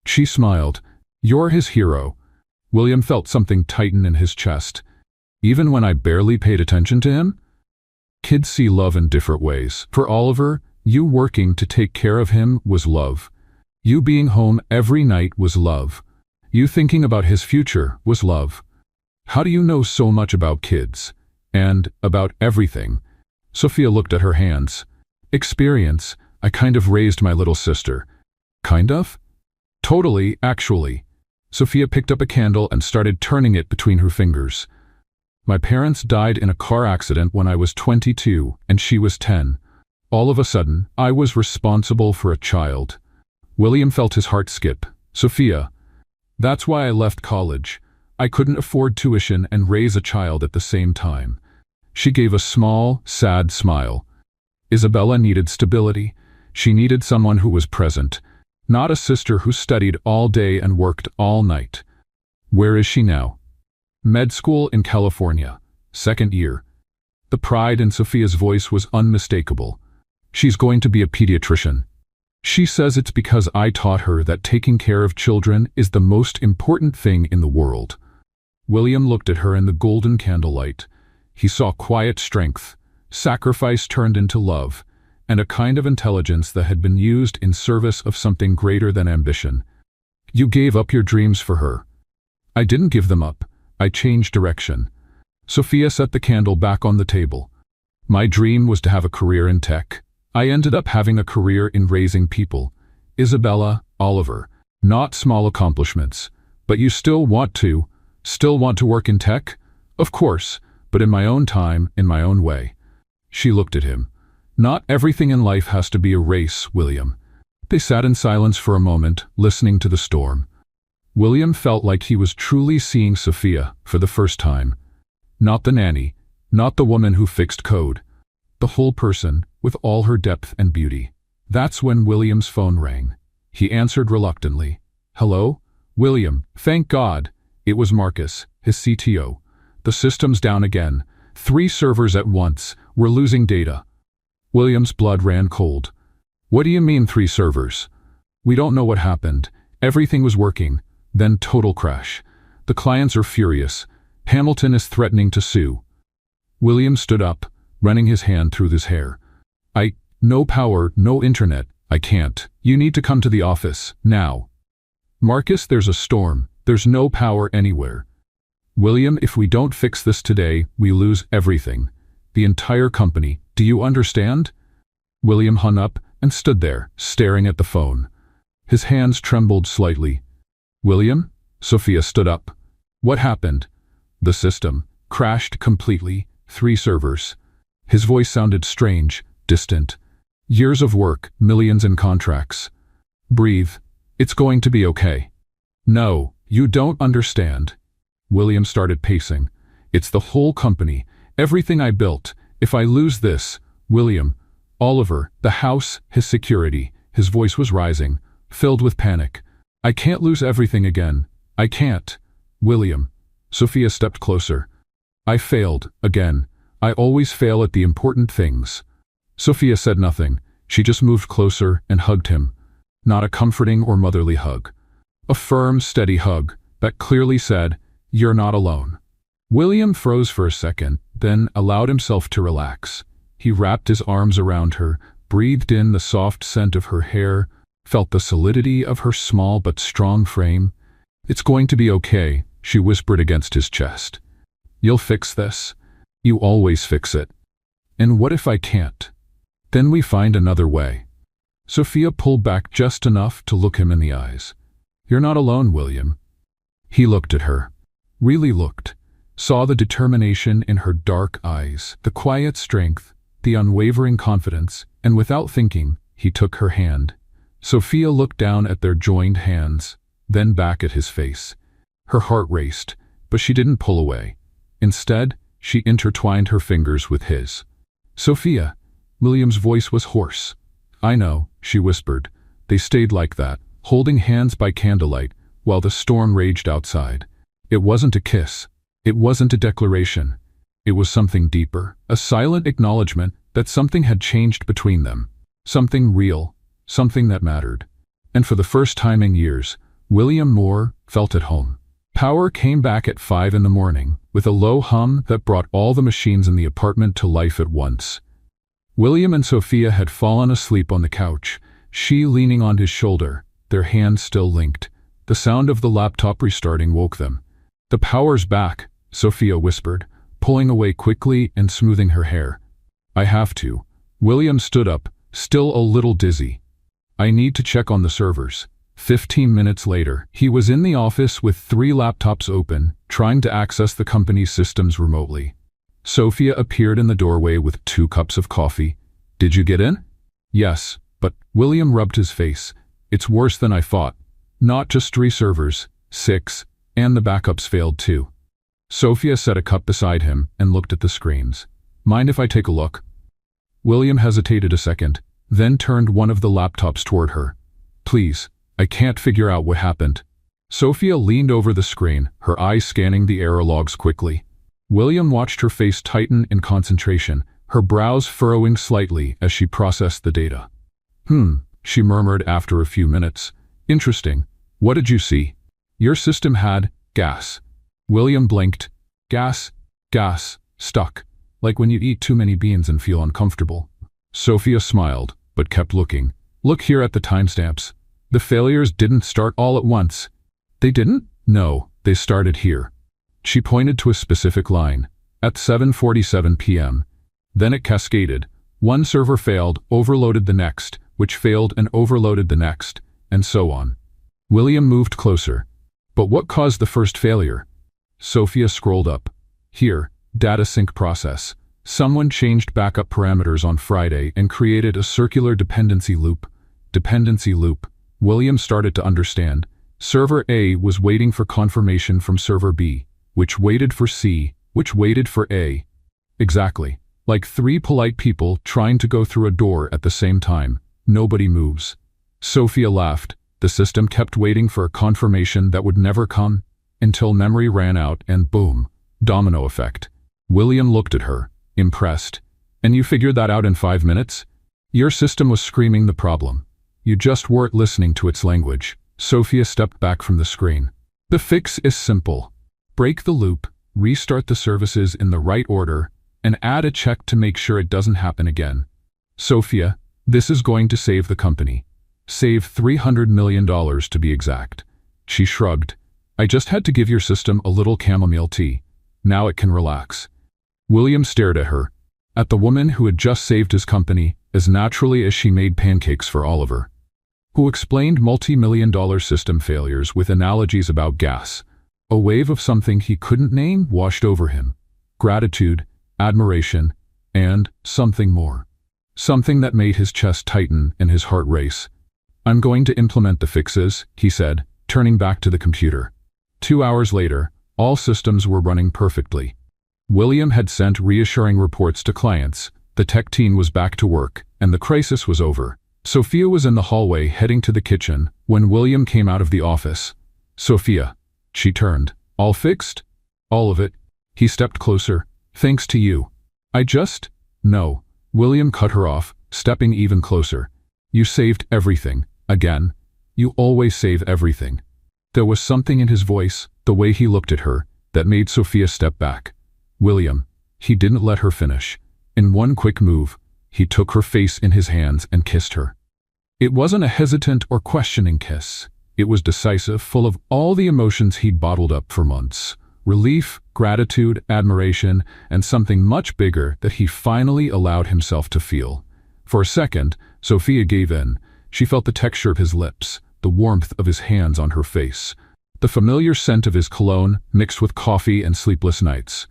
She smiled. You're his hero. William felt something tighten in his chest. Even when I barely paid attention to him? Kids see love in different ways. For Oliver, you working to take care of him was love. You being home every night was love. You thinking about his future was love. How do you know so much about kids? And about everything? Sophia looked at her hands. Experience. I kind of raised my little sister. Kind of? Totally, actually. Sophia picked up a candle and started turning it between her fingers. My parents died in a car accident when I was 22 and she was 10. All of a sudden, I was responsible for a child. William felt his heart skip. Sophia. That's why I left college. I couldn't afford tuition and raise a child at the same time. She gave a small, sad smile. Isabella needed stability. She needed someone who was present, not a sister who studied all day and worked all night. Where is she now? Med school in California, 2nd year. The pride in Sophia's voice was unmistakable. She's going to be a pediatrician. She says it's because I taught her that taking care of children is the most important thing in the world. William looked at her in the golden candlelight. He saw quiet strength, sacrifice turned into love, and a kind of intelligence that had been used in service of something greater than ambition. You gave up your dreams for her. I didn't give them up. I changed direction. Sophia set the candle back on the table. My dream was to have a career in tech. I ended up having a career in raising people. Isabella, Oliver, not small accomplishments. But you still want to work in tech? Of course, but in my own time, in my own way. She looked at him. Not everything in life has to be a race, William. They sat in silence for a moment, listening to the storm. William felt like he was truly seeing Sophia for the first time. Not the nanny, not the woman who fixed code. The whole person, with all her depth and beauty. That's when William's phone rang. He answered reluctantly. Hello? William, thank God. It was Marcus, his CTO. The system's down again. 3 servers at once. We're losing data. William's blood ran cold. What do you mean 3 servers? We don't know what happened. Everything was working. Then total crash. The clients are furious. Hamilton is threatening to sue. William stood up, running his hand through his hair. No power, no internet. I can't. You need to come to the office, now. Marcus, there's a storm. There's no power anywhere. William, if we don't fix this today, we lose everything. The entire company. Do you understand? William hung up and stood there, staring at the phone. His hands trembled slightly. William? Sophia stood up. What happened? The system crashed completely. 3 servers. His voice sounded strange, distant. Years of work, millions in contracts. Breathe. It's going to be okay. No, you don't understand. William started pacing. It's the whole company, everything I built. If I lose this, William, Oliver, the house, his security, his voice was rising, filled with panic. I can't lose everything again. I can't. William. Sophia stepped closer. I failed, again. I always fail at the important things. Sophia said nothing. She just moved closer and hugged him. Not a comforting or motherly hug. A firm, steady hug that clearly said, "You're not alone." William froze for a second, then allowed himself to relax. He wrapped his arms around her, breathed in the soft scent of her hair, felt the solidity of her small but strong frame. "It's going to be okay," she whispered against his chest. "You'll fix this. You always fix it. And what if I can't? Then we find another way." Sophia pulled back just enough to look him in the eyes. "You're not alone, William." He looked at her. Really looked. Saw the determination in her dark eyes, the quiet strength, the unwavering confidence, and without thinking, he took her hand. Sophia looked down at their joined hands, then back at his face. Her heart raced, but she didn't pull away. Instead, she intertwined her fingers with his. "Sophia." William's voice was hoarse. "I know," she whispered. They stayed like that, holding hands by candlelight, while the storm raged outside. It wasn't a kiss. It wasn't a declaration. It was something deeper, a silent acknowledgement that something had changed between them. Something real, something that mattered. And for the first time in years, William Moore felt at home. Power came back at 5 a.m, with a low hum that brought all the machines in the apartment to life at once. William and Sophia had fallen asleep on the couch, she leaning on his shoulder, their hands still linked. The sound of the laptop restarting woke them. "The power's back," Sophia whispered, pulling away quickly and smoothing her hair. "I have to." William stood up, still a little dizzy. "I need to check on the servers." 15 minutes later, he was in the office with 3 laptops open, trying to access the company's systems remotely. Sophia appeared in the doorway with 2 cups of coffee. "Did you get in?" "Yes, but..." William rubbed his face. "It's worse than I thought. Not just 3 servers, 6, and the backups failed too." Sophia set a cup beside him and looked at the screens. "Mind if I take a look?" William hesitated a second, then turned one of the laptops toward her. "Please, I can't figure out what happened." Sophia leaned over the screen, her eyes scanning the error logs quickly. William watched her face tighten in concentration, her brows furrowing slightly as she processed the data. She murmured after a few minutes. "Interesting. What did you see?" "Your system had gas." William blinked. Gas, stuck, like when you eat too many beans and feel uncomfortable." Sophia smiled, but kept looking. "Look here at the timestamps. The failures didn't start all at once." "They didn't?" "No, they started here." She pointed to a specific line, at 7:47 p.m. Then it cascaded. One server failed, overloaded the next, which failed and overloaded the next, and so on. William moved closer. "But what caused the first failure?" Sophia scrolled up. "Here, data sync process. Someone changed backup parameters on Friday and created a circular dependency loop." Dependency loop. William started to understand. Server A was waiting for confirmation from server B, which waited for C, which waited for A. Exactly. Like 3 polite people trying to go through a door at the same time. Nobody moves. Sophia laughed. The system kept waiting for a confirmation that would never come, until memory ran out and boom, domino effect. William looked at her, impressed. "And you figured that out in 5 minutes?" "Your system was screaming the problem. You just weren't listening to its language." Sophia stepped back from the screen. "The fix is simple. Break the loop, restart the services in the right order, and add a check to make sure it doesn't happen again. Sophia, this is going to save the company. Save $300 million to be exact." She shrugged. "I just had to give your system a little chamomile tea. Now it can relax." William stared at her, at the woman who had just saved his company, as naturally as she made pancakes for Oliver, who explained multi-million-dollar system failures with analogies about gas. A wave of something he couldn't name washed over him. Gratitude, admiration, and something more. something that made his chest tighten and his heart race. "I'm going to implement the fixes," he said, turning back to the computer. 2 hours later, all systems were running perfectly. William had sent reassuring reports to clients, the tech team was back to work, and the crisis was over. Sophia was in the hallway heading to the kitchen when William came out of the office. "Sophia," she turned. "All fixed?" "All of it." He stepped closer. "Thanks to you." No. William cut her off, stepping even closer. "You saved everything. Again. You always save everything." There was something in his voice, the way he looked at her, that made Sophia step back. "William." He didn't let her finish. In one quick move, he took her face in his hands and kissed her. It wasn't a hesitant or questioning kiss. It was decisive, full of all the emotions he'd bottled up for months. Relief, gratitude, admiration, and something much bigger that he finally allowed himself to feel. For a second, Sophia gave in. She felt the texture of his lips, the warmth of his hands on her face, the familiar scent of his cologne mixed with coffee and sleepless nights.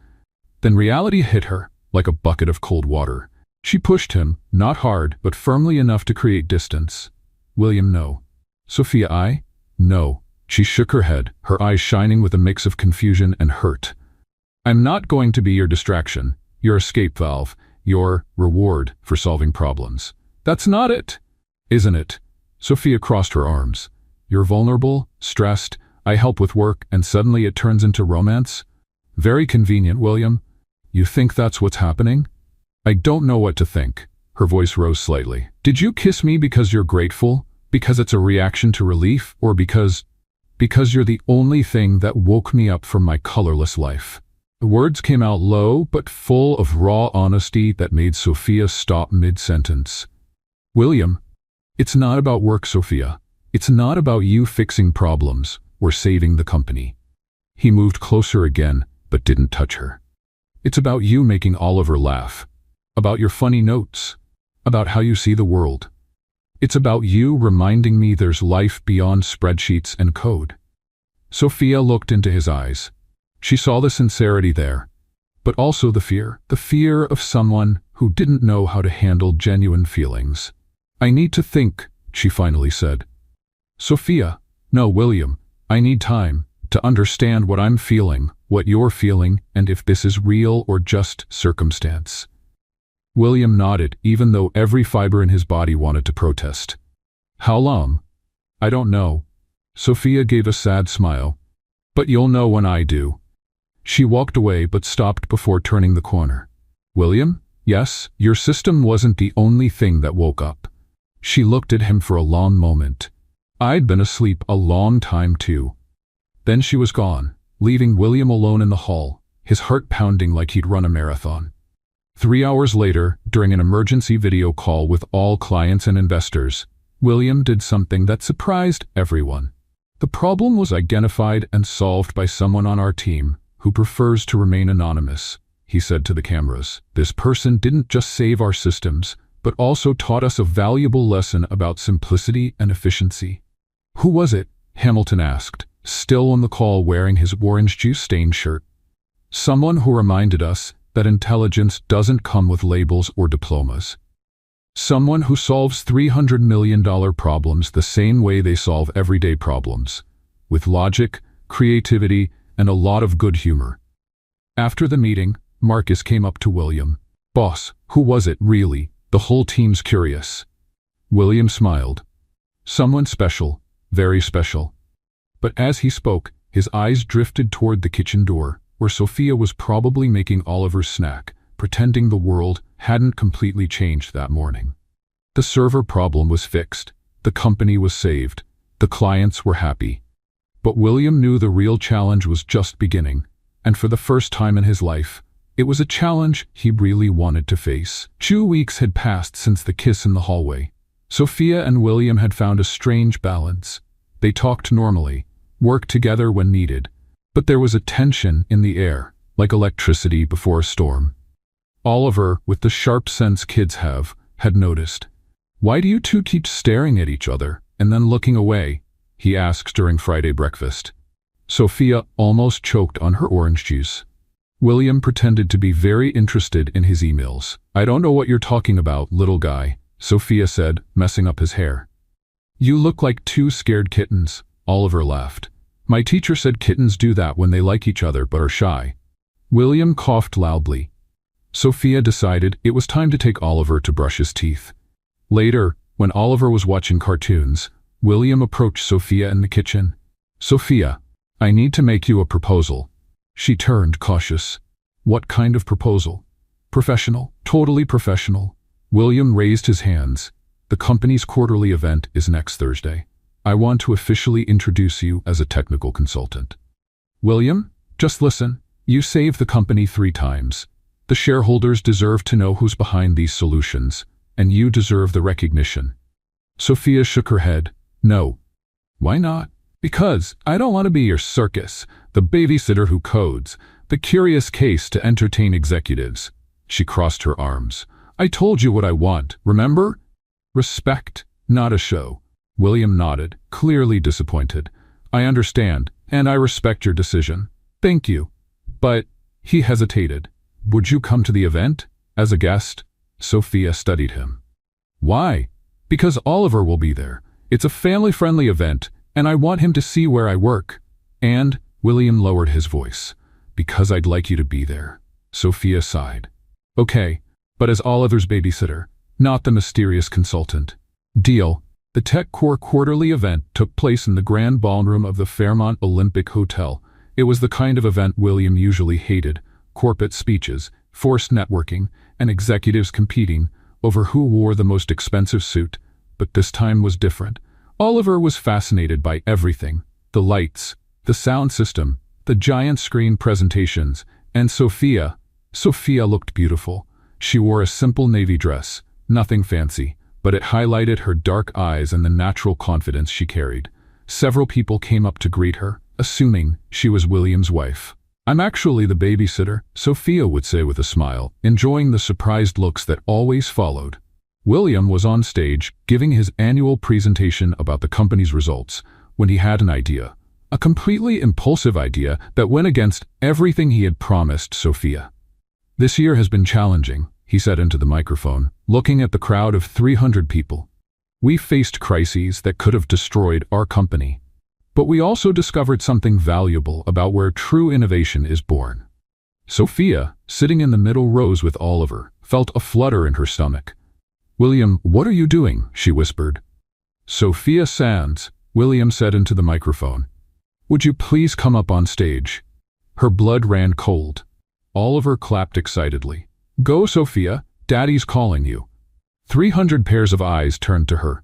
Then reality hit her, like a bucket of cold water. She pushed him, not hard, but firmly enough to create distance. "William, no." "Sophia, No." She shook her head, her eyes shining with a mix of confusion and hurt. "I'm not going to be your distraction, your escape valve, your reward for solving problems. That's not it." "Isn't it?" Sophia crossed her arms. "You're vulnerable, stressed, I help with work, and suddenly it turns into romance? Very convenient, William. You think that's what's happening?" "I don't know what to think." Her voice rose slightly. "Did you kiss me because you're grateful? Because it's a reaction to relief? Or because you're the only thing that woke me up from my colorless life?" The words came out low but full of raw honesty that made Sophia stop mid-sentence. "William, it's not about work, Sophia. It's not about you fixing problems or saving the company." He moved closer again, but didn't touch her. "It's about you making Oliver laugh. About your funny notes. About how you see the world. It's about you reminding me there's life beyond spreadsheets and code." Sophia looked into his eyes. She saw the sincerity there, but also the fear of someone who didn't know how to handle genuine feelings. "I need to think," she finally said. "Sophia." "No, William, I need time to understand what I'm feeling, what you're feeling, and if this is real or just circumstance." William nodded, even though every fiber in his body wanted to protest. "How long?" "I don't know." Sophia gave a sad smile. "But you'll know when I do." She walked away but stopped before turning the corner. "William, yes, your system wasn't the only thing that woke up." She looked at him for a long moment. "I'd been asleep a long time too." Then she was gone, leaving William alone in the hall, his heart pounding like he'd run a marathon. 3 hours later, during an emergency video call with all clients and investors, William did something that surprised everyone. The problem was identified and solved by someone on our team who prefers to remain anonymous, he said to the cameras. "This person didn't just save our systems, but also taught us a valuable lesson about simplicity and efficiency." "Who was it?" Hamilton asked, still on the call wearing his orange juice-stained shirt. "Someone who reminded us that intelligence doesn't come with labels or diplomas. Someone who solves $300 million problems the same way they solve everyday problems, with logic, creativity, and a lot of good humor." After the meeting, Marcus came up to William. "Boss, who was it, really? The whole team's curious." William smiled. "Someone special, very special." But as he spoke, his eyes drifted toward the kitchen door, where Sophia was probably making Oliver's snack, pretending the world hadn't completely changed that morning. The server problem was fixed, the company was saved, the clients were happy. But William knew the real challenge was just beginning, and for the first time in his life, it was a challenge he really wanted to face. 2 weeks had passed since the kiss in the hallway. Sophia and William had found a strange balance. They talked normally, worked together when needed, but there was a tension in the air, like electricity before a storm. Oliver, with the sharp sense kids have, had noticed. "Why do you two keep staring at each other and then looking away?" he asked during Friday breakfast. Sophia almost choked on her orange juice. William pretended to be very interested in his emails. I don't know what you're talking about, little guy, Sophia said, messing up his hair. You look like two scared kittens, Oliver laughed. My teacher said kittens do that when they like each other but are shy. William coughed loudly. Sophia decided it was time to take Oliver to brush his teeth. Later, when Oliver was watching cartoons, William approached Sophia in the kitchen. Sophia, I need to make you a proposal. She turned cautious. What kind of proposal? Professional, totally professional. William raised his hands. The company's quarterly event is next Thursday. I want to officially introduce you as a technical consultant. William, just listen. You saved the company 3 times. The shareholders deserve to know who's behind these solutions, and you deserve the recognition. Sophia shook her head. No. Why not? Because I don't want to be your circus, the babysitter who codes, the curious case to entertain executives. She crossed her arms. I told you what I want, remember? Respect, not a show. William nodded, clearly disappointed. I understand, and I respect your decision. Thank you. But, he hesitated. Would you come to the event? As a guest? Sophia studied him. Why? Because Oliver will be there. It's a family-friendly event, and I want him to see where I work. And, William lowered his voice. Because I'd like you to be there. Sophia sighed. Okay, but as Oliver's babysitter, not the mysterious consultant. Deal. The TechCore quarterly event took place in the grand ballroom of the Fairmont Olympic Hotel. It was the kind of event William usually hated. Corporate speeches, forced networking, and executives competing over who wore the most expensive suit. But this time was different. Oliver was fascinated by everything. The lights, the sound system, the giant screen presentations, and Sophia. Sophia looked beautiful. She wore a simple navy dress, nothing fancy, but it highlighted her dark eyes and the natural confidence she carried. Several people came up to greet her, assuming she was William's wife. I'm actually the babysitter, Sophia would say with a smile, enjoying the surprised looks that always followed. William was on stage, giving his annual presentation about the company's results, when he had an idea. A completely impulsive idea that went against everything he had promised Sophia. This year has been challenging, he said into the microphone, looking at the crowd of 300 people. We faced crises that could have destroyed our company. But we also discovered something valuable about where true innovation is born. Sophia, sitting in the middle rows with Oliver, felt a flutter in her stomach. William, what are you doing? She whispered. Sophia Sands, William said into the microphone. Would you please come up on stage? Her blood ran cold. Oliver clapped excitedly. Go, Sophia, Daddy's calling you. 300 pairs of eyes turned to her.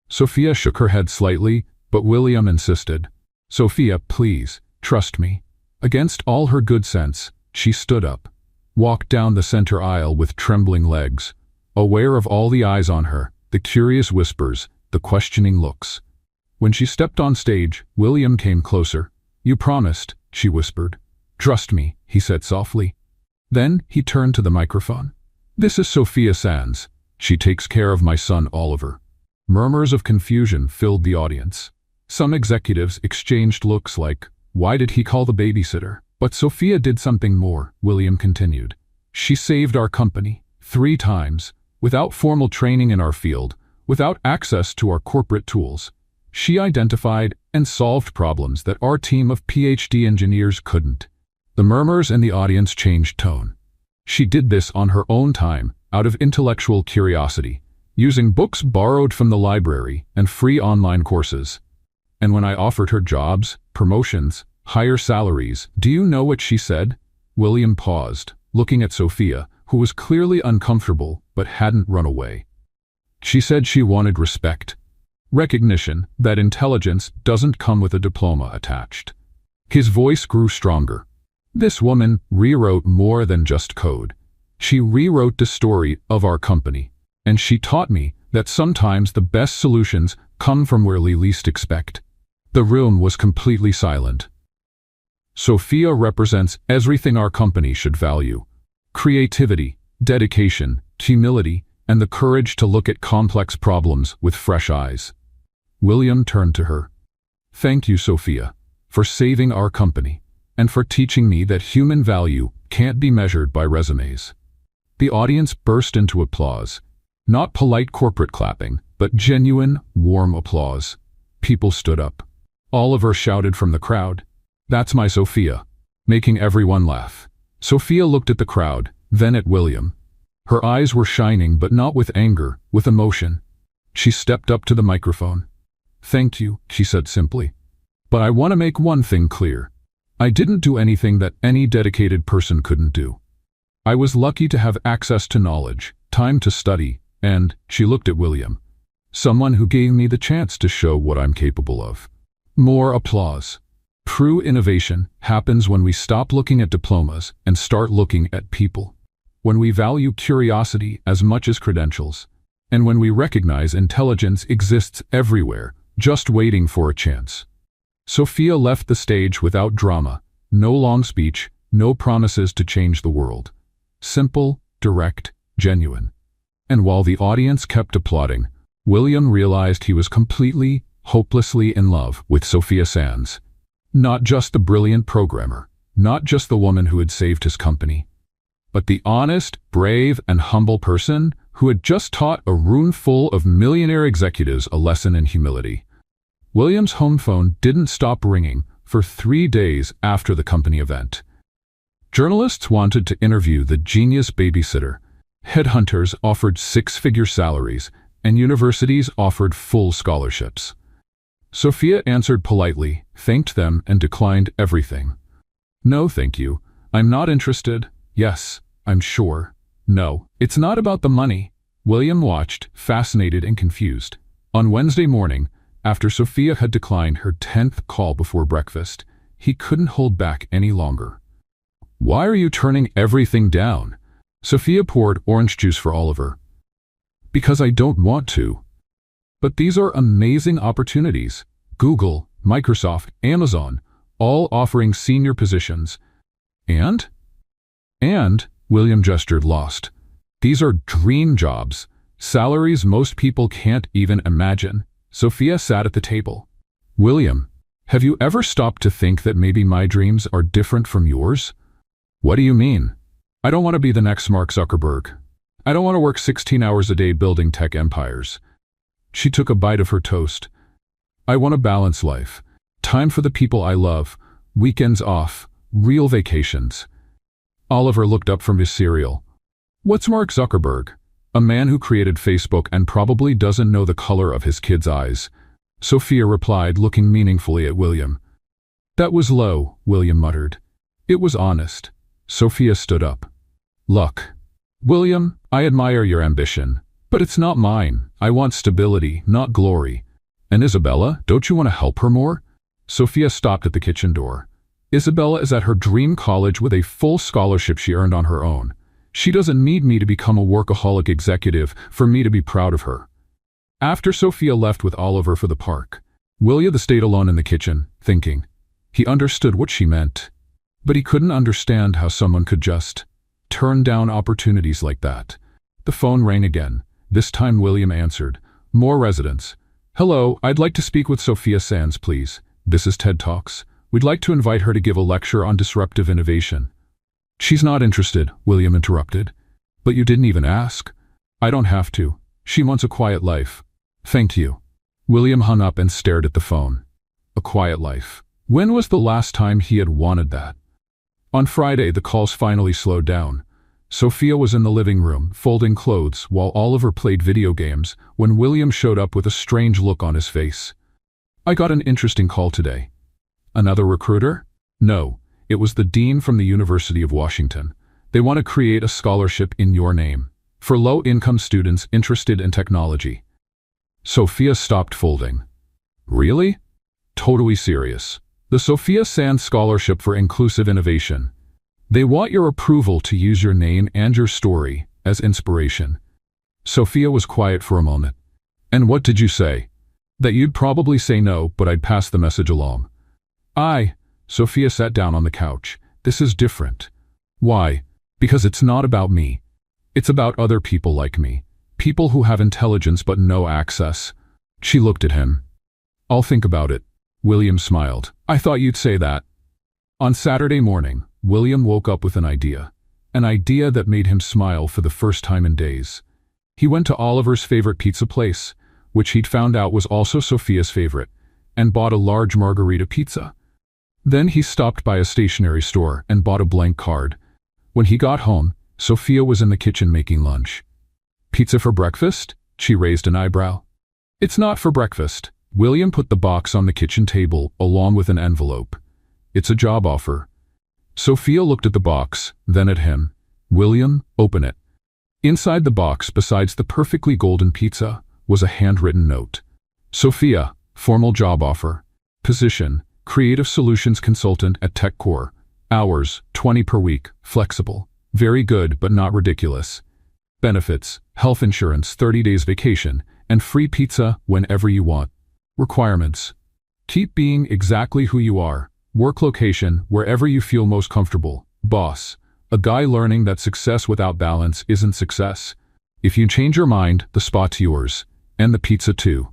Sophia shook her head slightly, but William insisted. Sophia, please, trust me. Against all her good sense, she stood up, walked down the center aisle with trembling legs, aware of all the eyes on her, the curious whispers, the questioning looks. When she stepped on stage, William came closer. You promised, she whispered. Trust me, he said softly. Then he turned to the microphone. This is Sophia Sands. She takes care of my son Oliver. Murmurs of confusion filled the audience. Some executives exchanged looks like, why did he call the babysitter? But Sophia did something more, William continued. She saved our company 3 times, without formal training in our field, without access to our corporate tools. She identified and solved problems that our team of PhD engineers couldn't. The murmurs in the audience changed tone. She did this on her own time, out of intellectual curiosity, using books borrowed from the library and free online courses. And when I offered her jobs, promotions, higher salaries, do you know what she said? William paused, looking at Sophia, who was clearly uncomfortable but hadn't run away. She said she wanted respect. Recognition that intelligence doesn't come with a diploma attached. His voice grew stronger. This woman rewrote more than just code. She rewrote the story of our company, and she taught me that sometimes the best solutions come from where we least expect. The room was completely silent. Sophia represents everything our company should value: creativity, dedication, humility, and the courage to look at complex problems with fresh eyes. William turned to her. Thank you, Sophia, for saving our company, and for teaching me that human value can't be measured by resumes. The audience burst into applause. Not polite corporate clapping, but genuine, warm applause. People stood up. Oliver shouted from the crowd, "That's my Sophia," making everyone laugh. Sophia looked at the crowd, then at William. Her eyes were shining, but not with anger, with emotion. She stepped up to the microphone. "Thank you," she said simply. "But I want to make one thing clear. I didn't do anything that any dedicated person couldn't do. I was lucky to have access to knowledge, time to study, and," she looked at William, "someone who gave me the chance to show what I'm capable of." More applause. True innovation happens when we stop looking at diplomas and start looking at people. When we value curiosity as much as credentials, and when we recognize intelligence exists everywhere, just waiting for a chance. Sophia left the stage without drama, no long speech, no promises to change the world. Simple, direct, genuine. And while the audience kept applauding, William realized he was completely, hopelessly in love with Sophia Sands. Not just the brilliant programmer, not just the woman who had saved his company, but the honest, brave, and humble person who had just taught a room full of millionaire executives a lesson in humility. William's home phone didn't stop ringing for 3 days after the company event. Journalists wanted to interview the genius babysitter. Headhunters offered 6-figure salaries, and universities offered full scholarships. Sophia answered politely, thanked them, and declined everything. "No, thank you. I'm not interested. Yes, I'm sure. No, it's not about the money." William watched, fascinated and confused. On Wednesday morning, after Sophia had declined her 10th call before breakfast, he couldn't hold back any longer. "Why are you turning everything down?" Sophia poured orange juice for Oliver. "Because I don't want to. But these are amazing opportunities. Google, Microsoft, Amazon, all offering senior positions. And, William gestured lost. These are dream jobs, salaries most people can't even imagine. Sophia sat at the table. "William, have you ever stopped to think that maybe my dreams are different from yours?" "What do you mean?" "I don't want to be the next Mark Zuckerberg. I don't want to work 16 hours a day building tech empires." She took a bite of her toast. "I want a balanced life. Time for the people I love, weekends off, real vacations." Oliver looked up from his cereal. "What's Mark Zuckerberg?" "A man who created Facebook and probably doesn't know the color of his kids' eyes." Sophia replied, looking meaningfully at William. "That was low," William muttered. "It was honest." Sophia stood up. "Look, William, I admire your ambition, but it's not mine. I want stability, not glory. And Isabella, don't you want to help her more?" Sophia stopped at the kitchen door. "Isabella is at her dream college with a full scholarship she earned on her own. She doesn't need me to become a workaholic executive for me to be proud of her." After Sophia left with Oliver for the park, William stayed alone in the kitchen, thinking. He understood what she meant, but he couldn't understand how someone could just turn down opportunities like that. The phone rang again. This time William answered. More residents. "Hello, I'd like to speak with Sophia Sands, please. This is TED Talks. We'd like to invite her to give a lecture on disruptive innovation." "She's not interested," William interrupted. "But you didn't even ask." "I don't have to. She wants a quiet life." "Thank you." William hung up and stared at the phone. A quiet life. When was the last time he had wanted that? On Friday, the calls finally slowed down. Sophia was in the living room, folding clothes, while Oliver played video games, when William showed up with a strange look on his face. "I got an interesting call today." "Another recruiter?" "No, it was the dean from the University of Washington. They want to create a scholarship in your name, for low-income students interested in technology." Sophia stopped folding. "Really?" "Totally serious. The Sophia Sands Scholarship for Inclusive Innovation. They want your approval to use your name and your story as inspiration." Sophia was quiet for a moment. "And what did you say?" "That you'd probably say no, but I'd pass the message along." Sophia sat down on the couch. "This is different." "Why?" "Because it's not about me. It's about other people like me. People who have intelligence but no access." She looked at him. "I'll think about it." William smiled. "I thought you'd say that." On Saturday morning, William woke up with an idea. An idea that made him smile for the first time in days. He went to Oliver's favorite pizza place, which he'd found out was also Sophia's favorite, and bought a large margarita pizza. Then he stopped by a stationery store and bought a blank card. When he got home, Sophia was in the kitchen making lunch. "Pizza for breakfast?" She raised an eyebrow. "It's not for breakfast." William put the box on the kitchen table along with an envelope. "It's a job offer." Sophia looked at the box, then at him. "William, open it." Inside the box, besides the perfectly golden pizza, was a handwritten note. "Sophia, formal job offer. Position, Creative Solutions Consultant at TechCore. Hours, 20 per week, flexible. Very good but not ridiculous. Benefits, health insurance, 30 days vacation, and free pizza whenever you want. Requirements: keep being exactly who you are. Work location, wherever you feel most comfortable. Boss, a guy learning that success without balance isn't success. If you change your mind, the spot's yours. And the pizza too.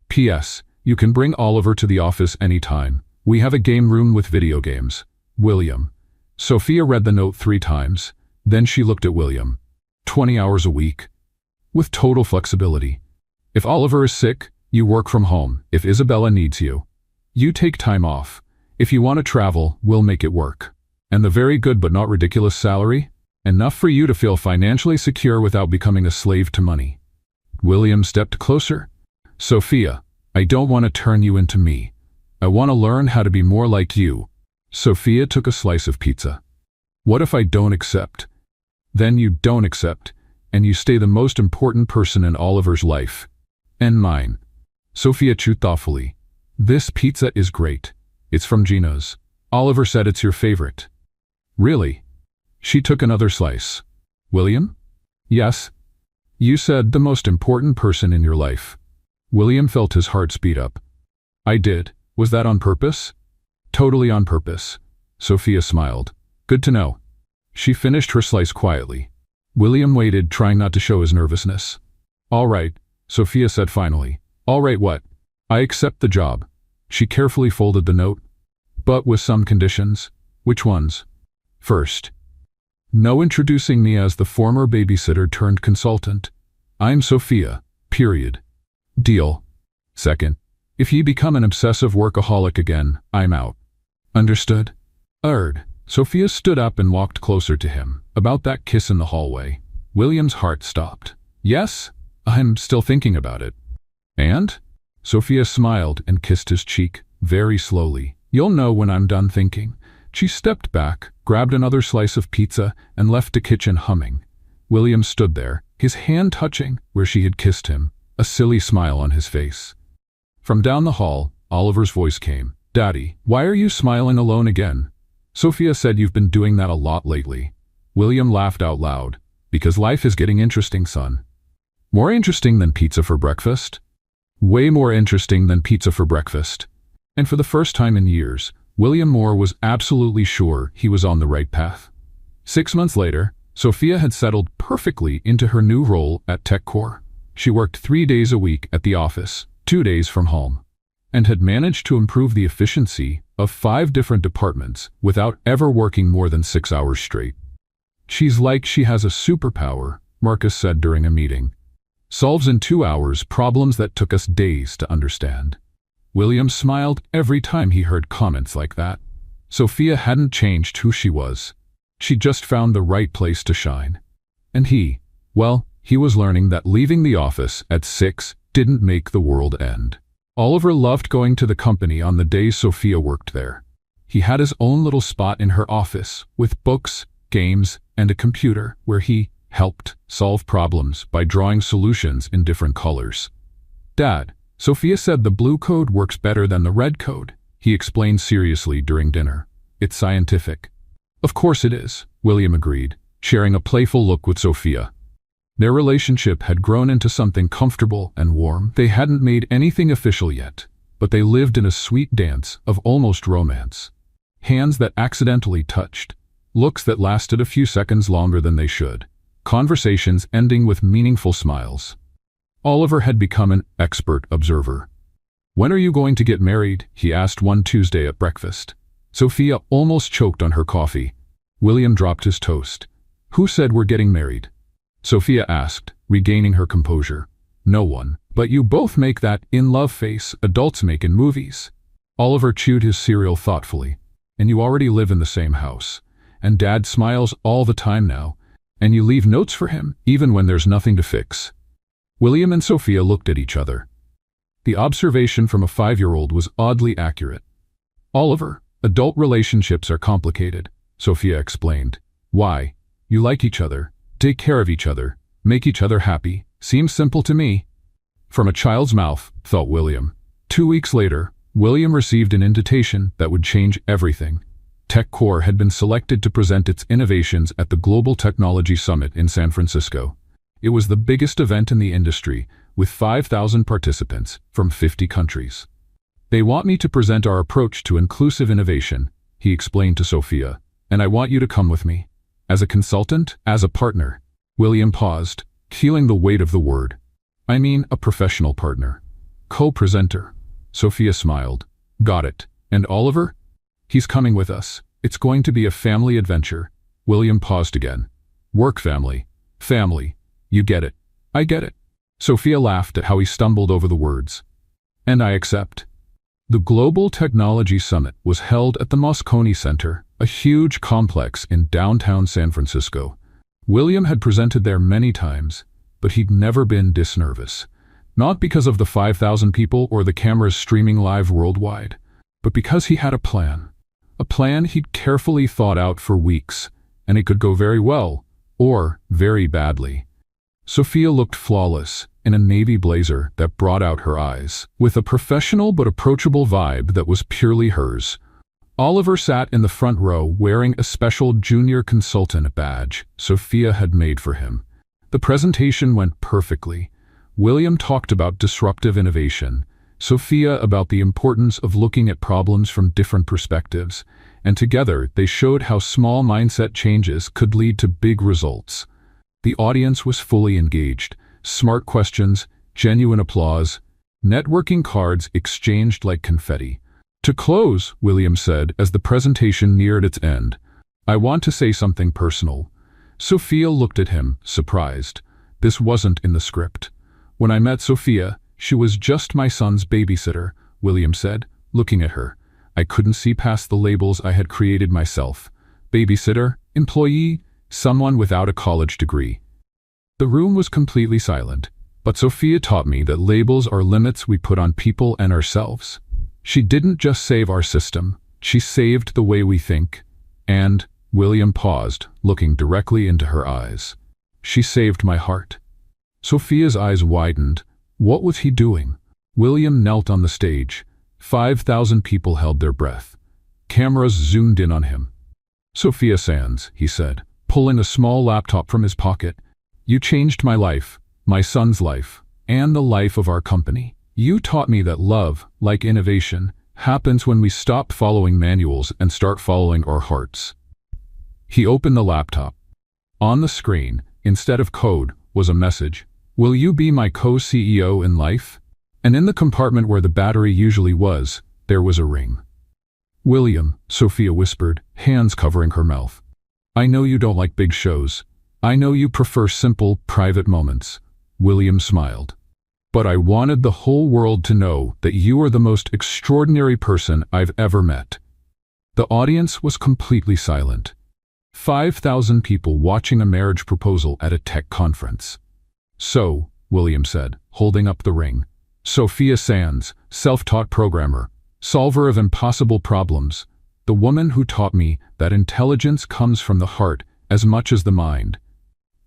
P.S. You can bring Oliver to the office anytime. We have a game room with video games. William." Sophia read the note 3 times. Then she looked at William. 20 hours a week. With total flexibility. If Oliver is sick, you work from home. If Isabella needs you, you take time off. If you want to travel, we'll make it work. And the very good but not ridiculous salary? Enough for you to feel financially secure without becoming a slave to money. William stepped closer. "Sophia, I don't want to turn you into me. I want to learn how to be more like you." Sophia took a slice of pizza. "What if I don't accept?" "Then you don't accept, and you stay the most important person in Oliver's life. And mine." Sophia chewed thoughtfully. "This pizza is great. It's from Gina's. Oliver said it's your favorite." "Really?" She took another slice. "William?" "Yes?" "You said the most important person in your life." William felt his heart speed up. "I did. Was that on purpose?" "Totally on purpose." Sophia smiled. "Good to know." She finished her slice quietly. William waited, trying not to show his nervousness. "All right," Sophia said finally. "All right what?" "I accept the job." She carefully folded the note. "But with some conditions." "Which ones?" "First, no introducing me as the former babysitter turned consultant. I'm Sophia, period. Deal. Second, if you become an obsessive workaholic again, I'm out. Understood?" Sophia stood up and walked closer to him. About that kiss in the hallway, William's heart stopped. "Yes, I'm still thinking about it." "And?" Sophia smiled and kissed his cheek, very slowly. "You'll know when I'm done thinking." She stepped back, grabbed another slice of pizza, and left the kitchen humming. William stood there, his hand touching where she had kissed him, a silly smile on his face. From down the hall, Oliver's voice came. "Daddy, why are you smiling alone again?" "Sophia said you've been doing that a lot lately." William laughed out loud. "Because life is getting interesting, son." "More interesting than pizza for breakfast?" "Way more interesting than pizza for breakfast." And for the first time in years, William Moore was absolutely sure he was on the right path. 6 months later, Sophia had settled perfectly into her new role at TechCore. She worked 3 days a week at the office, 2 days from home, and had managed to improve the efficiency of 5 different departments without ever working more than 6 hours straight. "She's like she has a superpower," Marcus said during a meeting. "Solves in 2 hours problems that took us days to understand." William smiled every time he heard comments like that. Sophia hadn't changed who she was. She just found the right place to shine. And he was learning that leaving the office at 6 didn't make the world end. Oliver loved going to the company on the days Sophia worked there. He had his own little spot in her office with books, games, and a computer where he helped solve problems by drawing solutions in different colors. "Dad, Sophia said the blue code works better than the red code," he explained seriously during dinner. "It's scientific." "Of course it is," William agreed, sharing a playful look with Sophia. Their relationship had grown into something comfortable and warm. They hadn't made anything official yet, but they lived in a sweet dance of almost romance. Hands that accidentally touched, looks that lasted a few seconds longer than they should, conversations ending with meaningful smiles. Oliver had become an expert observer. "When are you going to get married?" he asked one Tuesday at breakfast. Sophia almost choked on her coffee. William dropped his toast. Who said we're getting married? Sophia asked, regaining her composure. No one. But you both make that in-love face adults make in movies. Oliver chewed his cereal thoughtfully. And you already live in the same house. And Dad smiles all the time now. And you leave notes for him, even when there's nothing to fix. William and Sophia looked at each other. The observation from a 5-year-old was oddly accurate. Oliver, adult relationships are complicated, Sophia explained. Why? You like each other, take care of each other, make each other happy. Seems simple to me. From a child's mouth, thought William. 2 weeks later, William received an invitation that would change everything. TechCore had been selected to present its innovations at the Global Technology Summit in San Francisco. It was the biggest event in the industry, with 5,000 participants from 50 countries. They want me to present our approach to inclusive innovation, he explained to Sophia, and I want you to come with me. As a consultant, as a partner. William paused, feeling the weight of the word. I mean a professional partner. Co-presenter. Sophia smiled. Got it. And Oliver? He's coming with us. It's going to be a family adventure. William paused again. Work family. Family. You get it. I get it. Sophia laughed at how he stumbled over the words. And I accept. The Global Technology Summit was held at the Moscone Center, a huge complex in downtown San Francisco. William had presented there many times, but he'd never been this nervous. Not because of the 5,000 people or the cameras streaming live worldwide, but because he had a plan. A plan he'd carefully thought out for weeks, and it could go very well, or very badly. Sophia looked flawless in a navy blazer that brought out her eyes, with a professional but approachable vibe that was purely hers. Oliver sat in the front row wearing a special junior consultant badge Sophia had made for him. The presentation went perfectly. William talked about disruptive innovation, Sophia about the importance of looking at problems from different perspectives, and together they showed how small mindset changes could lead to big results. The audience was fully engaged. Smart questions, genuine applause, networking cards exchanged like confetti. To close, William said as the presentation neared its end, I want to say something personal. Sophia looked at him, surprised. This wasn't in the script. When I met Sophia, she was just my son's babysitter, William said, looking at her. I couldn't see past the labels I had created myself. Babysitter, employee, someone without a college degree. The room was completely silent, but Sophia taught me that labels are limits we put on people and ourselves. She didn't just save our system, she saved the way we think. And, William paused, looking directly into her eyes. She saved my heart. Sophia's eyes widened. What was he doing? William knelt on the stage. 5,000 people held their breath. Cameras zoomed in on him. Sophia Sands, he said, pulling a small laptop from his pocket. You changed my life, my son's life, and the life of our company. You taught me that love, like innovation, happens when we stop following manuals and start following our hearts. He opened the laptop. On the screen, instead of code, was a message. Will you be my co-CEO in life? And in the compartment where the battery usually was, there was a ring. William, Sophia whispered, hands covering her mouth. I know you don't like big shows. I know you prefer simple, private moments. William smiled. But I wanted the whole world to know that you are the most extraordinary person I've ever met. The audience was completely silent. 5,000 people watching a marriage proposal at a tech conference. So, William said, holding up the ring. Sophia Sands, self-taught programmer, solver of impossible problems, the woman who taught me that intelligence comes from the heart as much as the mind.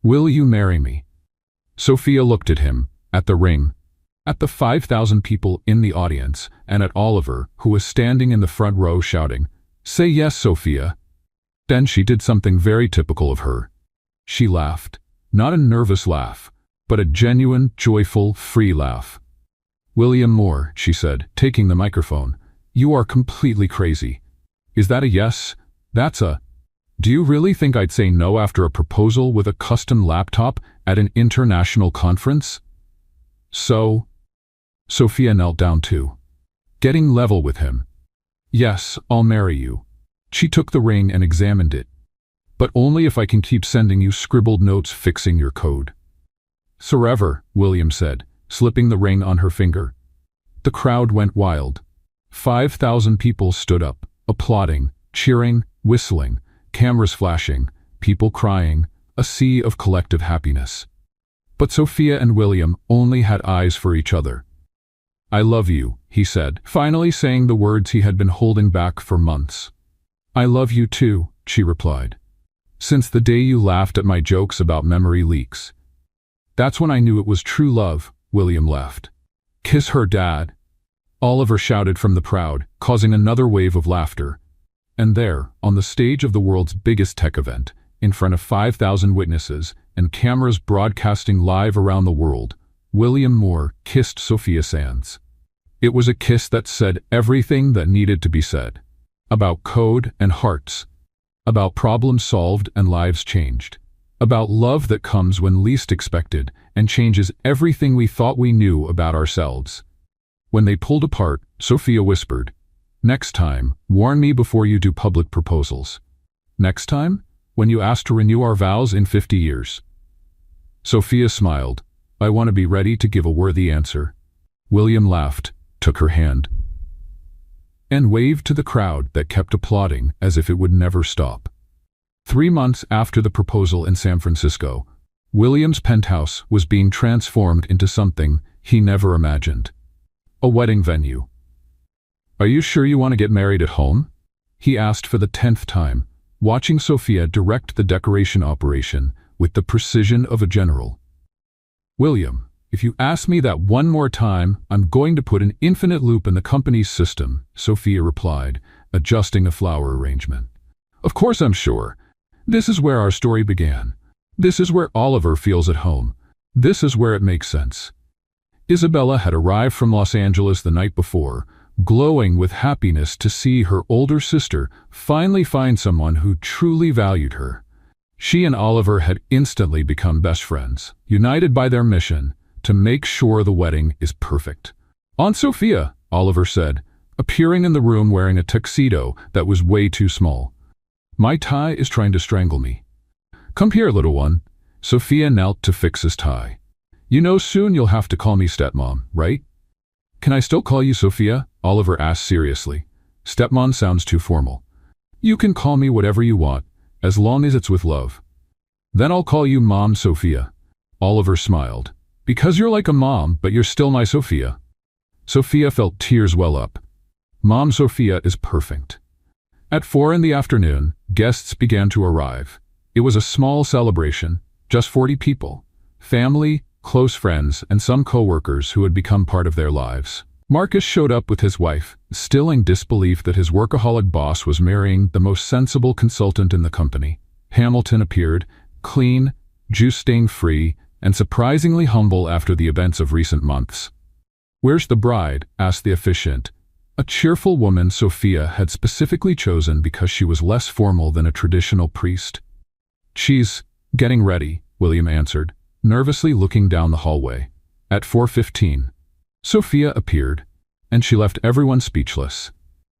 Will you marry me? Sophia looked at him, at the ring, at the 5,000 people in the audience, and at Oliver, who was standing in the front row shouting, Say yes, Sophia. Then she did something very typical of her. She laughed, not a nervous laugh, but a genuine, joyful, free laugh. William Moore, she said, taking the microphone, you are completely crazy. Is that a yes? That's a... Do you really think I'd say no after a proposal with a custom laptop at an international conference? So... Sophia knelt down too, getting level with him. Yes, I'll marry you. She took the ring and examined it. but only if I can keep sending you scribbled notes fixing your code. Forever, William said, slipping the ring on her finger. The crowd went wild. 5,000 people stood up, applauding, cheering, whistling, cameras flashing, people crying, a sea of collective happiness. But Sophia and William only had eyes for each other. "I love you," he said, finally saying the words he had been holding back for months. "I love you too," she replied. "Since the day you laughed at my jokes about memory leaks." "That's when I knew it was true love," William laughed. "Kiss her, Dad," Oliver shouted from the crowd, causing another wave of laughter. And there, on the stage of the world's biggest tech event, in front of 5,000 witnesses and cameras broadcasting live around the world, William Moore kissed Sophia Sands. It was a kiss that said everything that needed to be said. About code and hearts. About problems solved and lives changed. About love that comes when least expected and changes everything we thought we knew about ourselves. When they pulled apart, Sophia whispered, "Next time, warn me before you do public proposals. Next time, when you ask to renew our vows in 50 years. Sophia smiled. "I want to be ready to give a worthy answer." William laughed, took her hand, and waved to the crowd that kept applauding as if it would never stop. 3 months after the proposal in San Francisco, William's penthouse was being transformed into something he never imagined. A wedding venue. "Are you sure you want to get married at home?" he asked for the 10th time, watching Sophia direct the decoration operation with the precision of a general. "William, if you ask me that one more time, I'm going to put an infinite loop in the company's system," Sophia replied, adjusting a flower arrangement. "Of course I'm sure. This is where our story began. This is where Oliver feels at home. This is where it makes sense." Isabella had arrived from Los Angeles the night before, glowing with happiness to see her older sister finally find someone who truly valued her. She and Oliver had instantly become best friends, united by their mission to make sure the wedding is perfect. "Aunt Sophia," Oliver said, appearing in the room wearing a tuxedo that was way too small. "My tie is trying to strangle me." "Come here, little one." Sophia knelt to fix his tie. "You know soon you'll have to call me stepmom, right?" "Can I still call you Sophia?" Oliver asked seriously. "Stepmom sounds too formal." "You can call me whatever you want, as long as it's with love." "Then I'll call you Mom Sophia." Oliver smiled. "Because you're like a mom, but you're still my Sophia." Sophia felt tears well up. Mom Sophia is perfect. At 4 in the afternoon, guests began to arrive. It was a small celebration, just 40 people. Family, close friends, and some co-workers who had become part of their lives. Marcus showed up with his wife, still in disbelief that his workaholic boss was marrying the most sensible consultant in the company. Hamilton appeared, clean, juice-stain-free, and surprisingly humble after the events of recent months. "Where's the bride?" asked the officiant, a cheerful woman Sophia had specifically chosen because she was less formal than a traditional priest. "She's getting ready," William answered, nervously looking down the hallway. At 4:15, Sophia appeared, and she left everyone speechless.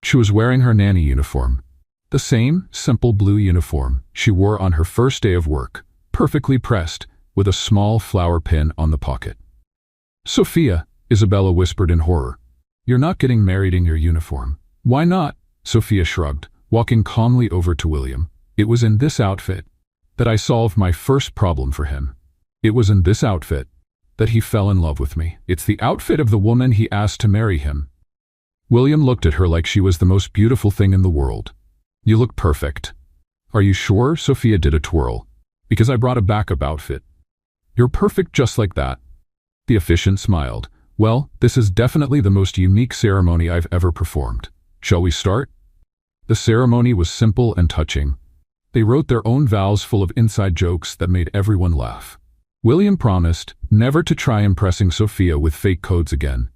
She was wearing her nanny uniform, the same simple blue uniform she wore on her first day of work, perfectly pressed, with a small flower pin on the pocket. "Sophia," Isabella whispered in horror, "you're not getting married in your uniform." "Why not?" Sophia shrugged, walking calmly over to William. "It was in this outfit that I solved my first problem for him. It was in this outfit that he fell in love with me. It's the outfit of the woman he asked to marry him." William looked at her like she was the most beautiful thing in the world. "You look perfect." "Are you sure?" Sophia did a twirl. "Because I brought a backup outfit." "You're perfect just like that." The officiant smiled. "Well, this is definitely the most unique ceremony I've ever performed. Shall we start?" The ceremony was simple and touching. They wrote their own vows full of inside jokes that made everyone laugh. William promised never to try impressing Sophia with fake codes again.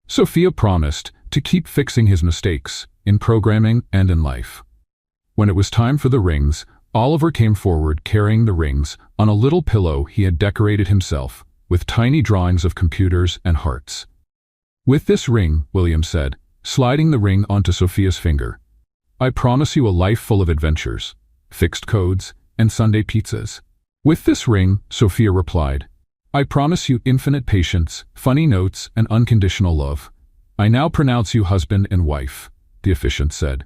Sophia promised to keep fixing his mistakes, in programming and in life. When it was time for the rings, Oliver came forward carrying the rings on a little pillow he had decorated himself, with tiny drawings of computers and hearts. "With this ring," William said, sliding the ring onto Sophia's finger, "I promise you a life full of adventures, fixed codes, and Sunday pizzas. With this ring, Sophia replied, I promise you infinite patience, funny notes, and unconditional love. I now pronounce you husband and wife, the officiant said.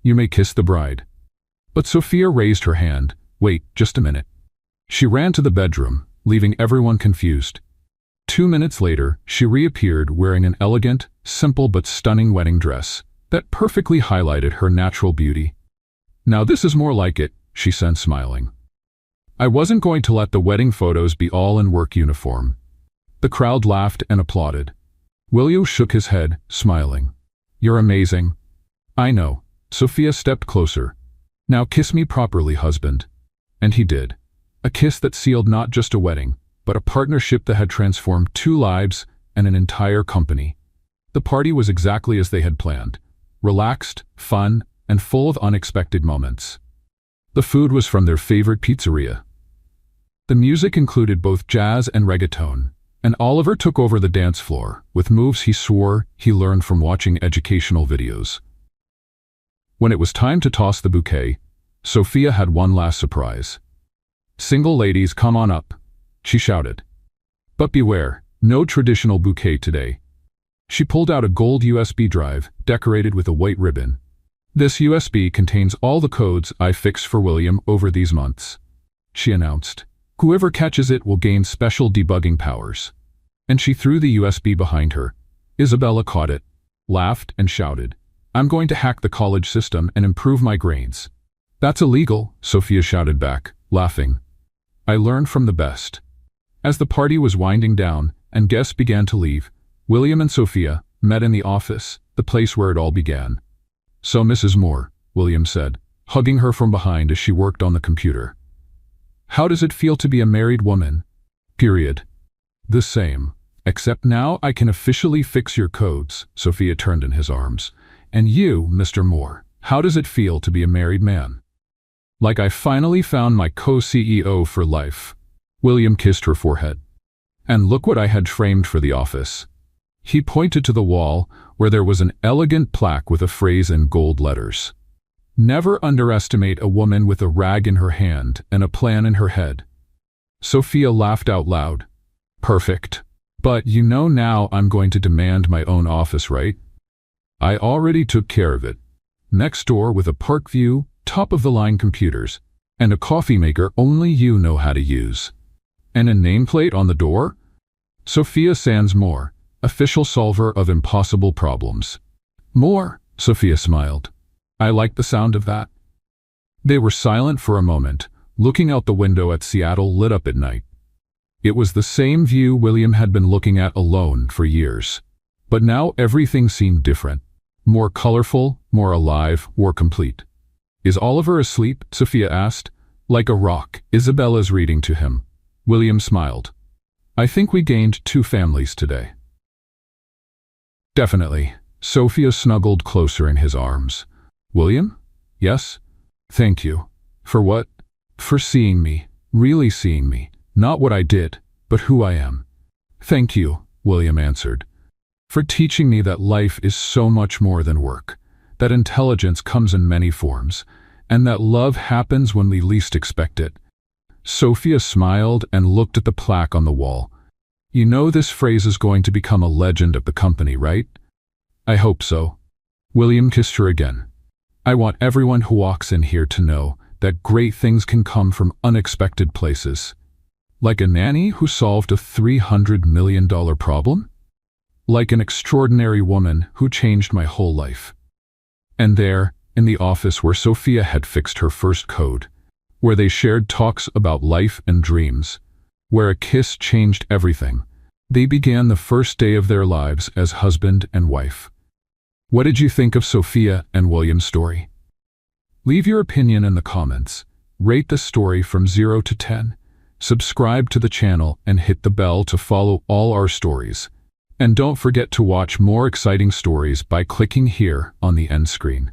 You may kiss the bride. But Sophia raised her hand. Wait, just a minute. She ran to the bedroom, leaving everyone confused. 2 minutes later, she reappeared wearing an elegant, simple but stunning wedding dress that perfectly highlighted her natural beauty. Now this is more like it, she said, smiling. I wasn't going to let the wedding photos be all in work uniform. The crowd laughed and applauded. William shook his head, smiling. You're amazing. I know. Sophia stepped closer. Now kiss me properly, husband. And he did. A kiss that sealed not just a wedding, but a partnership that had transformed 2 lives and an entire company. The party was exactly as they had planned. Relaxed, fun, and full of unexpected moments. The food was from their favorite pizzeria. The music included both jazz and reggaeton, and Oliver took over the dance floor, with moves he swore he learned from watching educational videos. When it was time to toss the bouquet, Sophia had one last surprise. Single ladies, come on up, she shouted. But beware, no traditional bouquet today. She pulled out a gold USB drive, decorated with a white ribbon. This USB contains all the codes I fixed for William over these months, she announced. Whoever catches it will gain special debugging powers. And she threw the USB behind her. Isabella caught it, laughed, and shouted, I'm going to hack the college system and improve my grades. That's illegal, Sophia shouted back, laughing. I learned from the best. As the party was winding down and guests began to leave, William and Sophia met in the office, the place where it all began. So Mrs. Moore, William said, hugging her from behind as she worked on the computer. How does it feel to be a married woman? Period. The same. Except now I can officially fix your codes, Sophia turned in his arms. And you, Mr. Moore, how does it feel to be a married man? Like I finally found my co-CEO for life. William kissed her forehead. And look what I had framed for the office. He pointed to the wall where there was an elegant plaque with a phrase in gold letters. Never underestimate a woman with a rag in her hand and a plan in her head. Sophia laughed out loud. Perfect. But you know now I'm going to demand my own office, right? I already took care of it. Next door with a park view, top-of-the-line computers, and a coffee maker only you know how to use. And a nameplate on the door? Sophia Sands Moore, official solver of impossible problems. More, Sophia smiled. I like the sound of that. They were silent for a moment, looking out the window at Seattle lit up at night. It was the same view William had been looking at alone for years. But now everything seemed different. More colorful, more alive, more complete. Is Oliver asleep? Sophia asked. Like a rock, Isabella's reading to him. William smiled. I think we gained 2 families today. Definitely. Sophia snuggled closer in his arms. William? Yes? Thank you. For what? For seeing me, really seeing me. Not what I did, but who I am. Thank you, William answered. For teaching me that life is so much more than work, that intelligence comes in many forms, and that love happens when we least expect it. Sophia smiled and looked at the plaque on the wall. You know this phrase is going to become a legend of the company, right? I hope so. William kissed her again. I want everyone who walks in here to know that great things can come from unexpected places. Like a nanny who solved a $300 million problem? Like an extraordinary woman who changed my whole life. And there, in the office where Sophia had fixed her first code, where they shared talks about life and dreams, where a kiss changed everything, they began the first day of their lives as husband and wife. What did you think of Sophia and William's story? Leave your opinion in the comments. Rate the story from 0 to 10. Subscribe to the channel and hit the bell to follow all our stories. And don't forget to watch more exciting stories by clicking here on the end screen.